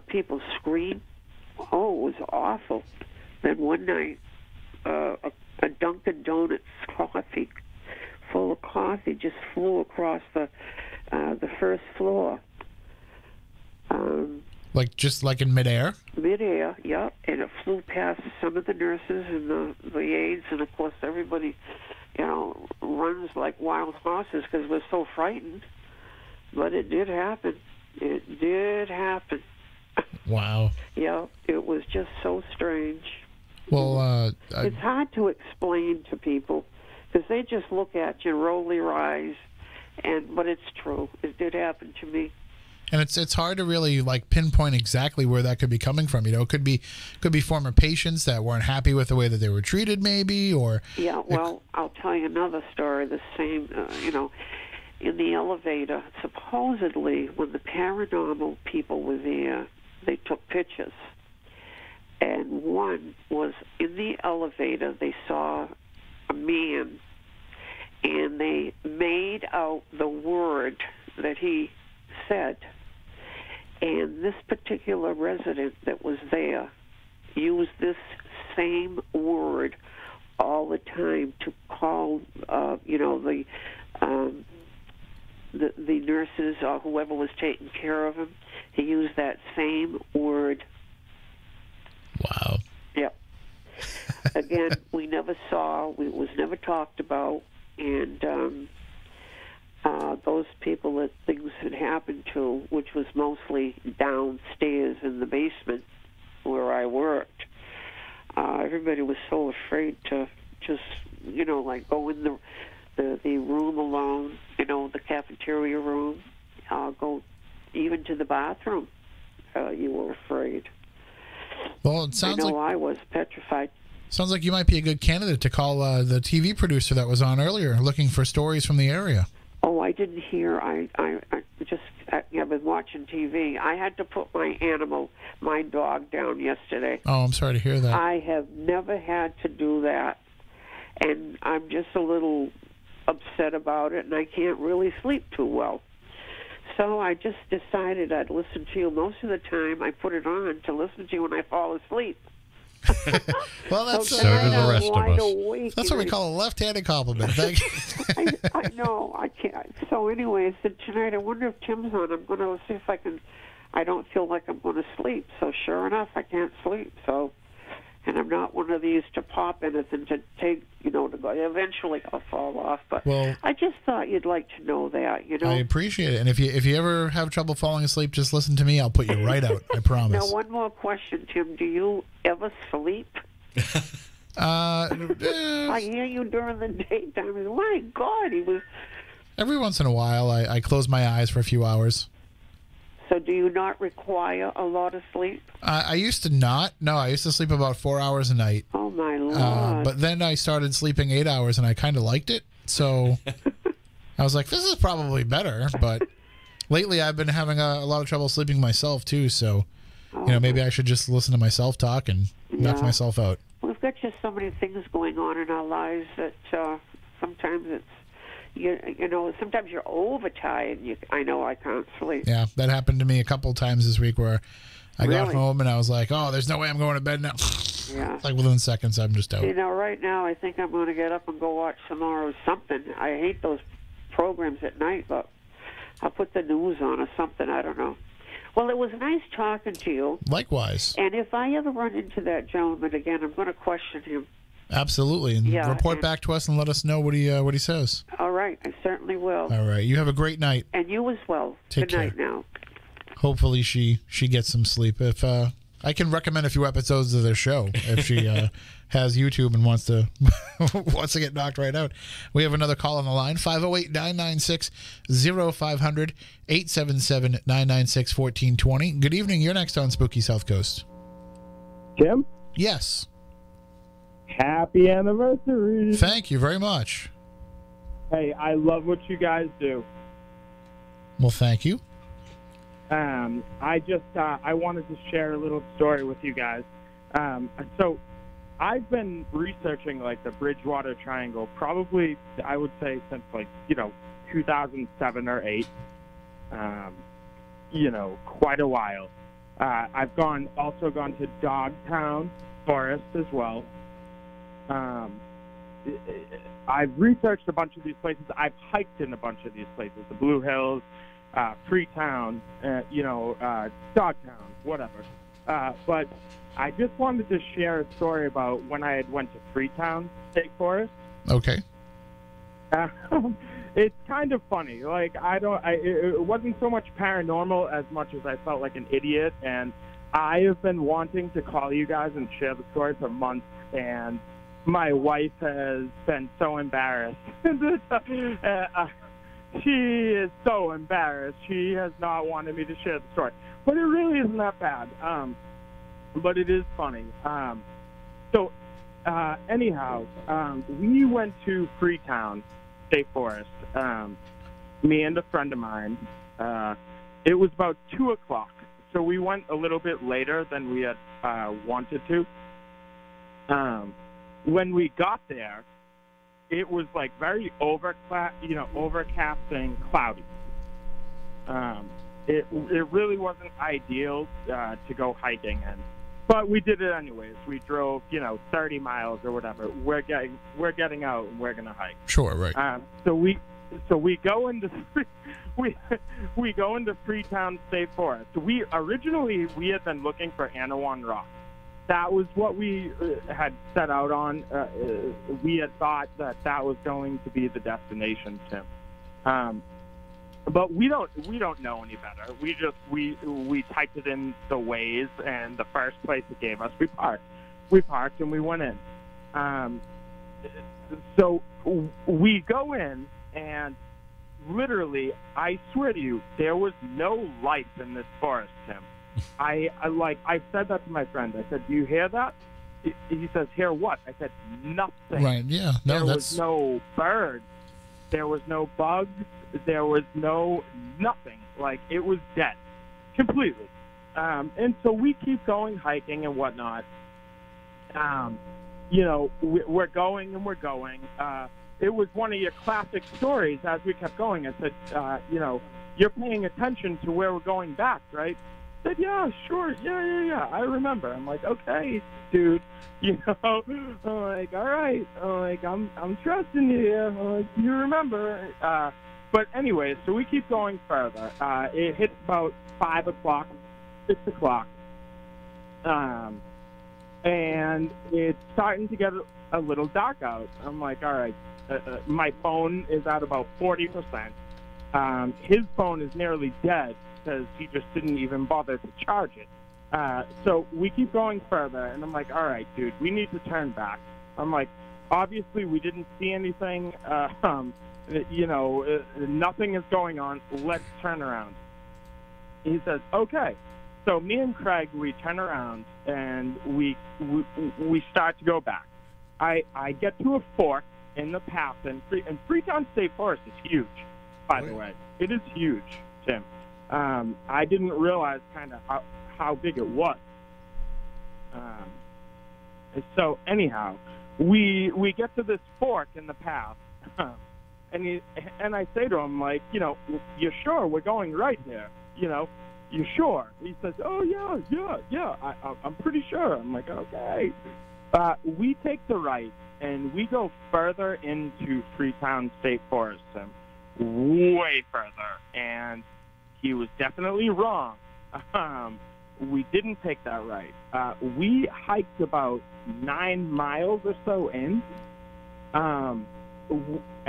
people scream. Oh, it was awful. Then one night, a Dunkin' Donuts coffee, full of coffee, just flew across the first floor. Like in midair? Midair, yeah, and it flew past some of the nurses and the aides, and of course everybody, runs like wild horses because we're so frightened. But it did happen. It did happen. Wow. Yeah, it was just so strange. Well, it's hard to explain to people because they just look at you, roll their eyes, but it's true. It did happen to me. And it's hard to really pinpoint exactly where that could be coming from. It could be former patients that weren't happy with the way that they were treated, maybe, or yeah. Well, I'll tell you another story. The same, in the elevator. Supposedly, when the paranormal people were there, they took pictures, and one was in the elevator. They saw a man, and they made out the word that he said. And this particular resident that was there used this same word all the time to call, the nurses or whoever was taking care of him. He used that same word. Wow. Yep. Again, we never saw. It was never talked about, and those people that things had happened to, which was mostly downstairs in the basement where I worked, everybody was so afraid to just, go in the room alone, the cafeteria room, go even to the bathroom. You were afraid. Well, it sounds I was petrified. Sounds like you might be a good candidate to call the TV producer that was on earlier, looking for stories from the area. Oh, I didn't hear. I've been watching TV. I had to put my dog down yesterday. Oh, I'm sorry to hear that. I have never had to do that, and I'm just a little upset about it, and I can't really sleep too well. So I just decided I'd listen to you. Most of the time, I put it on to listen to you when I fall asleep. Well, that's so do the rest of us. That's what we call a left-handed compliment. Thank you. I know. I can't. So anyway, I said tonight, I wonder if Tim's on. I'm going to see if I can. I don't feel like I'm going to sleep. So sure enough, I can't sleep. So, and I'm not one of these to pop anything to take, to go. Eventually, I'll fall off. But I just thought you'd like to know that. I appreciate it. And if you ever have trouble falling asleep, just listen to me. I'll put you right out. I promise. Now, one more question, Tim. Do you ever sleep? I hear you during the daytime. My God, he was. Every once in a while, I close my eyes for a few hours. So do you not require a lot of sleep? I used to not. No, I used to sleep about 4 hours a night. Oh, my Lord. But then I started sleeping 8 hours, and I kind of liked it. So I was like, this is probably better. But lately, I've been having a lot of trouble sleeping myself, too. So, maybe I should just listen to myself talk and knock myself out. We've got just so many things going on in our lives that sometimes it's, sometimes you're overtired. I know I can't sleep. Yeah, that happened to me a couple times this week where I got home and I was like, oh, there's no way I'm going to bed now. Yeah. It's like within seconds, I'm just out. Right now, I think I'm going to get up and go watch some more of something. I hate those programs at night, but I'll put the news on or something. I don't know. Well, it was nice talking to you. Likewise. And if I ever run into that gentleman again, I'm going to question him. Absolutely, and report back to us and let us know what he says. All right, I certainly will. All right, you have a great night. And you as well. Take Good night care. now. hopefully she gets some sleep. If I can recommend a few episodes of their show if she has YouTube and wants to get knocked right out. We have another call on the line, 508-996-0500, 877-996-1420. Good evening. You're next on Spooky South Coast. Tim? Yes. Happy anniversary. Thank you very much. Hey, I love what you guys do. Well, thank you. I wanted to share a little story with you guys. So I've been researching like the Bridgewater Triangle probably, I would say, since 2007 or 8. Quite a while. I've also gone to Dogtown Forest as well. I've researched a bunch of these places. I've hiked in a bunch of these places, the Blue Hills, Freetown, Dogtown, whatever. But I just wanted to share a story about when I had went to Freetown State Forest. Okay. It's kind of funny. Like, it wasn't so much paranormal as much as I felt like an idiot. And I have been wanting to call you guys and share the story for months, and my wife has been so embarrassed. She is so embarrassed. She has not wanted me to share the story. But it really isn't that bad. But it is funny. Anyhow, we went to Freetown State Forest, me and a friend of mine. It was about 2 o'clock, so we went a little bit later than we had wanted to. When we got there, it was like very overcast and cloudy. It really wasn't ideal to go hiking in, but we did it anyways. We drove 30 miles or whatever. We're getting out and we're gonna hike. Sure, right. So we go into we go into Freetown State Forest. We had been looking for Anawan Rock. That was what we had set out on. We had thought that was going to be the destination, Tim. But we don't know any better. We typed it in the Waze, and the first place it gave us, we parked. We parked and we went in. So we go in, and literally, I swear to you, there was no life in this forest, Tim. I said that to my friend. I said, "Do you hear that?" He says, "Hear what?" I said, "Nothing." Right. Yeah. No. There was no birds. There was no bugs. There was nothing. Like, it was dead, completely. And so we keep going hiking and whatnot. We're going and we're going. It was one of your classic stories as we kept going. I said, you're paying attention to where we're going back, right? I said, yeah, sure, yeah, I remember. I'm like, okay, dude, I'm like, all right, I'm trusting you here. You remember. But anyway, so we keep going further. It hits about 5 o'clock, 6 o'clock, and it's starting to get a little dark out. I'm like, all right, my phone is at about 40%. His phone is nearly dead because he just didn't even bother to charge it. So we keep going further, and I'm like, all right, dude, we need to turn back. I'm like, obviously we didn't see anything. Nothing is going on. Let's turn around. He says, okay. So me and Craig, we turn around, and we start to go back. I get to a fork in the path, and Freetown State Forest is huge, by the way. It is huge, Tim. I didn't realize kind of how big it was. So anyhow, we get to this fork in the path, and I say to him, like, you sure we're going right here? You sure? He says, oh, yeah, I'm pretty sure. I'm like, okay. We take the right, and we go further into Freetown State Forest, way further, and he was definitely wrong. We didn't take that right. We hiked about 9 miles or so in.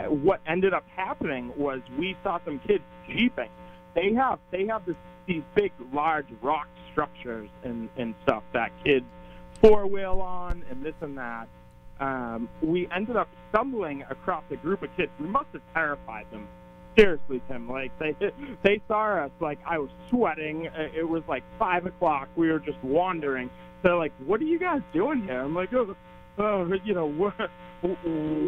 What ended up happening was we saw some kids jeeping. They have this these big, large rock structures and stuff that kids four-wheel on and this and that. We ended up stumbling across a group of kids. We must have terrified them. Seriously, Tim. Like, they saw us, like, I was sweating. It was like 5 o'clock. We were just wandering. They're like, what are you guys doing here? I'm like, you know,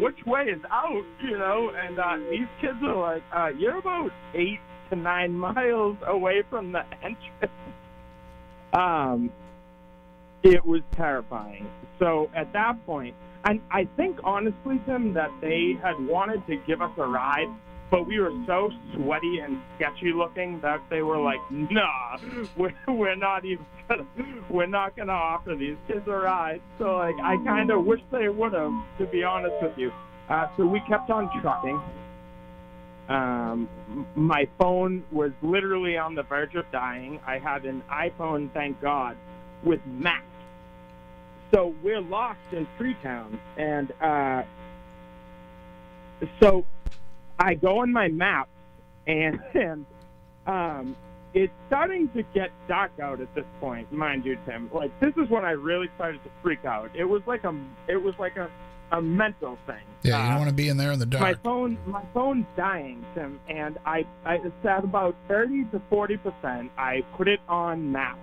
which way is out, you know? And these kids are like, you're about 8 to 9 miles away from the entrance. It was terrifying. So at that point, and I think, honestly, Tim, that they had wanted to give us a ride, but we were so sweaty and sketchy looking that they were like, nah, we're not gonna offer these kids a ride. So, like, I kind of wish they would have, to be honest with you. So we kept on trucking. My phone was literally on the verge of dying. I had an iPhone, thank God, with maps. So we're lost in Freetown, and so I go on my map, and it's starting to get dark out at this point, mind you, Tim. Like, this is when I really started to freak out. It was like a mental thing. Yeah, you don't want to be in there in the dark. My phone's dying, Tim, and it's at about 30 to 40%. I put it on maps.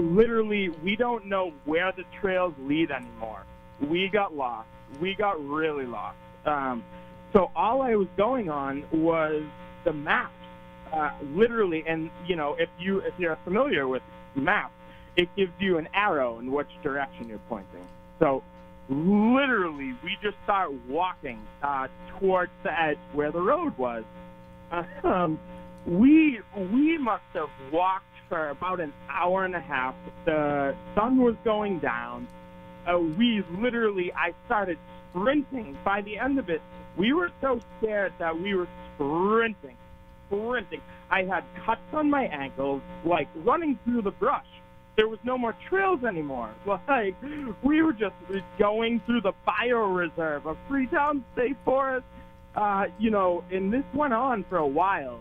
Literally, we don't know where the trails lead anymore. We got lost. We got really lost. So all I was going on was the maps, literally. And you know, if you're familiar with maps, it gives you an arrow in which direction you're pointing. So literally, we just start walking towards the edge where the road was. We must have walked for about an hour and a half. The sun was going down. I started sprinting. By the end of it, we were so scared that we were sprinting. I had cuts on my ankles, like running through the brush. There was no more trails anymore. Like, we were just going through the bioreserve of Freetown State Forest. You know, and this went on for a while,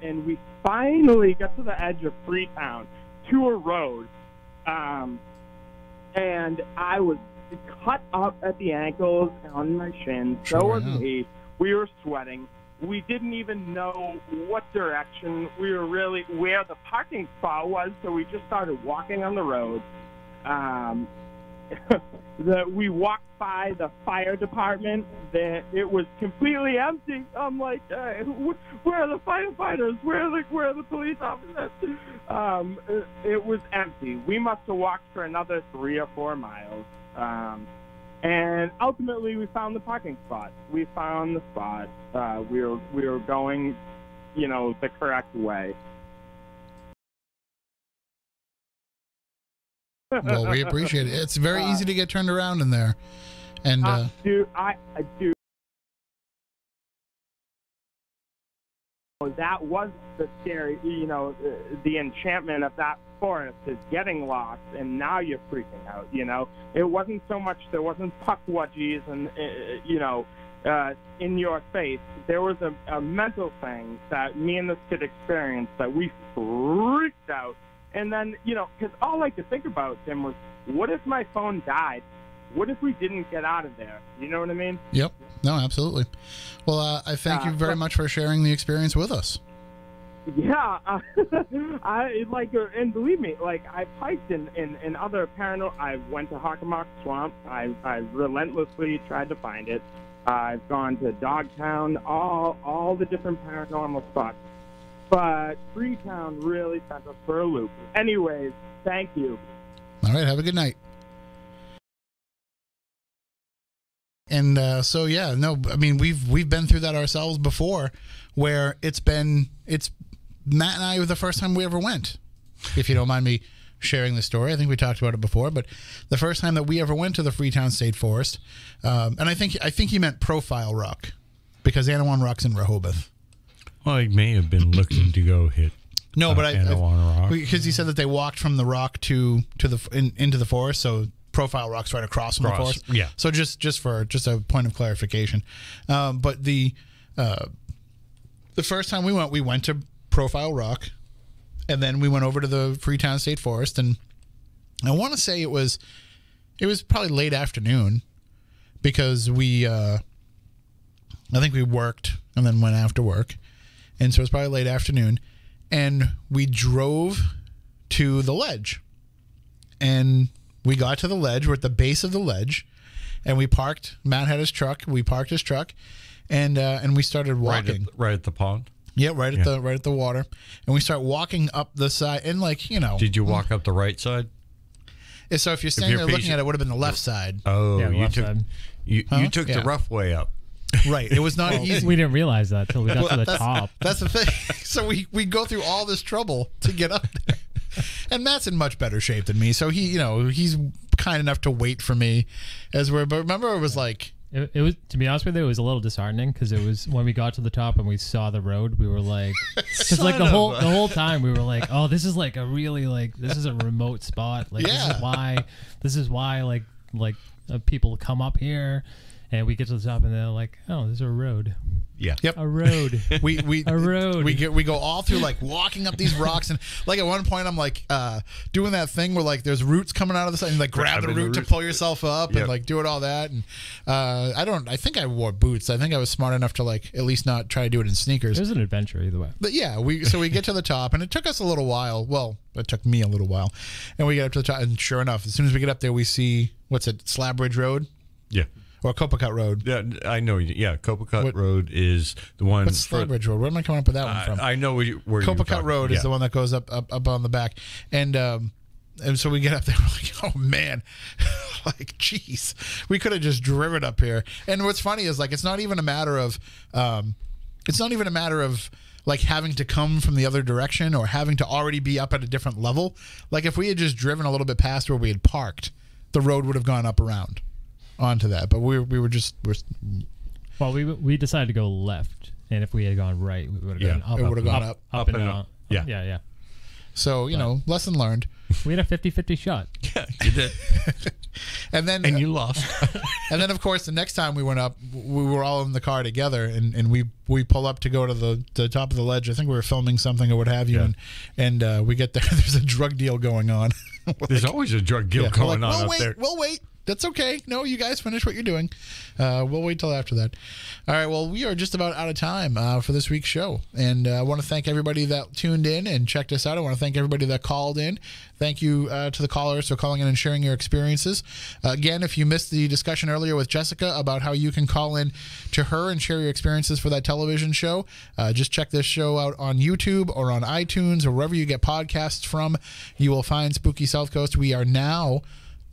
and we finally got to the edge of Freetown, to a road, and I was cut up at the ankles and on my shins. So was he. We were sweating. We didn't even know what direction we were really, where the parking spot was, so we just started walking on the road. We walked by the fire department. It was completely empty. I'm like, where are the firefighters? Where are the police officers? It was empty. We must have walked for another 3 or 4 miles. And ultimately, we found the parking spot. We found the spot. We were going, you know, the correct way. Well, we appreciate it. It's very easy to get turned around in there. And dude, I do. That was the scary, you know, the enchantment of that forest is getting lost, and now you're freaking out, you know. It wasn't so much, there wasn't puckwudgies and, you know, in your face. There was a mental thing that me and this kid experienced that we freaked out. And then, you know, because all I could think about, Tim, was, what if my phone died? What if we didn't get out of there? You know what I mean? Yep. No, absolutely. Well, I thank you very much for sharing the experience with us. Yeah. And believe me, like, I've hiked in other paranormal. I went to Hockomock Swamp. I relentlessly tried to find it. I've gone to Dogtown, all the different paranormal spots. But Freetown really sent us for a loop. Anyways, thank you. All right, have a good night. And so yeah, no, I mean we've been through that ourselves before, where it's Matt and I were the first time we ever went. If you don't mind me sharing the story, I think we talked about it before, but the first time that we ever went to the Freetown State Forest, and I think he meant Profile Rock, because Anawan Rock's in Rehoboth. Well, he may have been looking to go hit. No, but Anawan Rock, because he said that they walked from the rock into the forest, so Profile Rock's right across from the forest. Yeah. So just a point of clarification, but the first time we went to Profile Rock, and then we went over to the Freetown State Forest, and I want to say it was probably late afternoon because I think we worked and then went after work, and so it was probably late afternoon, and we drove to the ledge, and we got to the ledge. We're at the base of the ledge, and we parked. Matt had his truck. We parked his truck, and we started walking right at the pond. Yeah, right at the water, and we start walking up the side, and Did you walk up the right side? So if you're standing there looking at it, it would have been the left side. Oh, Yeah, you left took side. you took the rough way up. Right. It was not easy. We didn't realize that till we got to the top. That's the thing. So we go through all this trouble to get up there. And Matt's in much better shape than me, so he's kind enough to wait for me as we're. But remember, it was like it was, to be honest with you, it was a little disheartening because it was when we got to the top and we saw the road, we were like, because like the whole time we were like, oh, this is like a really this is a remote spot. Like this is why like people come up here. And we get to the top, and they're like, "Oh, there's a road." Yeah. Yep. A road. A road. We go all through like walking up these rocks, and like at one point I'm like doing that thing where like there's roots coming out of the side, and like grab the root to pull yourself up and like doing all that. And I think I wore boots. I think I was smart enough to like at least not try to do it in sneakers. It was an adventure either way. But yeah, we get to the top, and it took us a little while. Well, it took me a little while, and we get up to the top, and sure enough, as soon as we get up there, we see Slab Ridge Road. Yeah. Or Copacut Road. Yeah, I know. Yeah, Copacut Road is the one. What's Slab Ridge Road? Where am I coming up with that one from? I know where Copacut Road is the one that goes up on the back, and so we get up there. We're like, oh man, like geez, we could have just driven up here. And what's funny is like it's not even a matter of like having to come from the other direction or having to already be up at a different level. Like if we had just driven a little bit past where we had parked, the road would have gone up around onto that, but we were well, we decided to go left, and if we had gone right, we would have gone up. It would have gone up and up. Yeah. So lesson learned. We had a 50-50 shot. Yeah, you did. and you lost. And then of course the next time we went up, we were all in the car together, and we pull up to go to the top of the ledge. I think we were filming something or what have you, and we get there. There's a drug deal going on. There's always a drug deal going on up there. We'll wait. That's okay. No, you guys finish what you're doing. We'll wait till after that. All right. Well, we are just about out of time for this week's show. And I want to thank everybody that tuned in and checked us out. I want to thank everybody that called in. Thank you to the callers for calling in and sharing your experiences. Again, if you missed the discussion earlier with Jessica about how you can call in to her and share your experiences for that television show, just check this show out on YouTube or on iTunes or wherever you get podcasts from. You will find Spooky South Coast. We are now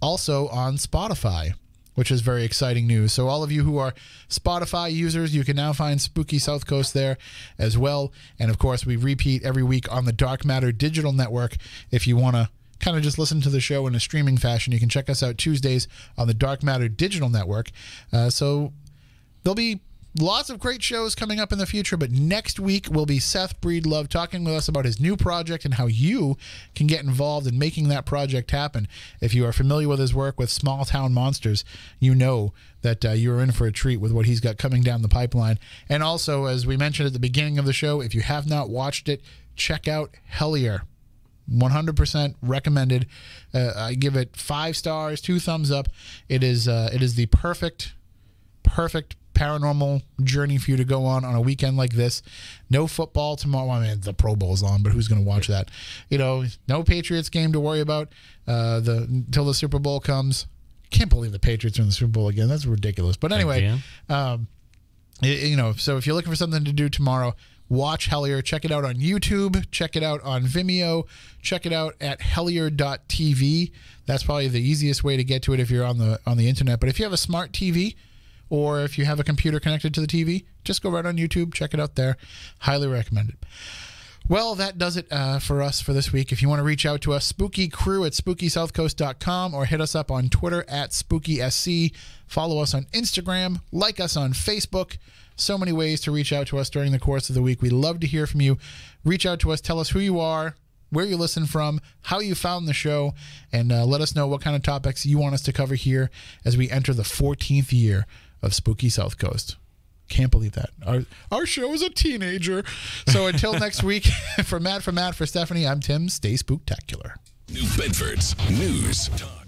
also on Spotify, which is very exciting news. So all of you who are Spotify users, you can now find Spooky South Coast there as well. And of course, we repeat every week on the Dark Matter Digital Network. If you want to kind of just listen to the show in a streaming fashion, you can check us out Tuesdays on the Dark Matter Digital Network. So there'll be lots of great shows coming up in the future, but next week will be Seth Breedlove talking with us about his new project and how you can get involved in making that project happen. If you are familiar with his work with Small Town Monsters, you know that you're in for a treat with what he's got coming down the pipeline. And also, as we mentioned at the beginning of the show, if you have not watched it, check out Hellier. 100% recommended. I give it 5 stars, 2 thumbs up. It is the perfect paranormal journey for you to go on a weekend like this. No football tomorrow. I mean, the Pro Bowl's on, but who's going to watch that? No Patriots game to worry about until the Super Bowl comes. Can't believe the Patriots are in the Super Bowl again. That's ridiculous. But anyway, so if you're looking for something to do tomorrow, watch Hellier. Check it out on YouTube. Check it out on Vimeo. Check it out at hellier.tv. That's probably the easiest way to get to it if you're on the internet. But if you have a smart TV, or if you have a computer connected to the TV, just go right on YouTube. Check it out there. Highly recommended. Well, that does it for us for this week. If you want to reach out to us, spookykrew@spookysouthcoast.com or hit us up on Twitter @SpookySC. Follow us on Instagram. Like us on Facebook. So many ways to reach out to us during the course of the week. We love to hear from you. Reach out to us. Tell us who you are, where you listen from, how you found the show, and let us know what kind of topics you want us to cover here as we enter the 14th year of Spooky South Coast. Can't believe that. Our show is a teenager. So until next week, for Matt, for Stephanie, I'm Tim. Stay spooktacular. New Bedford's News Talk.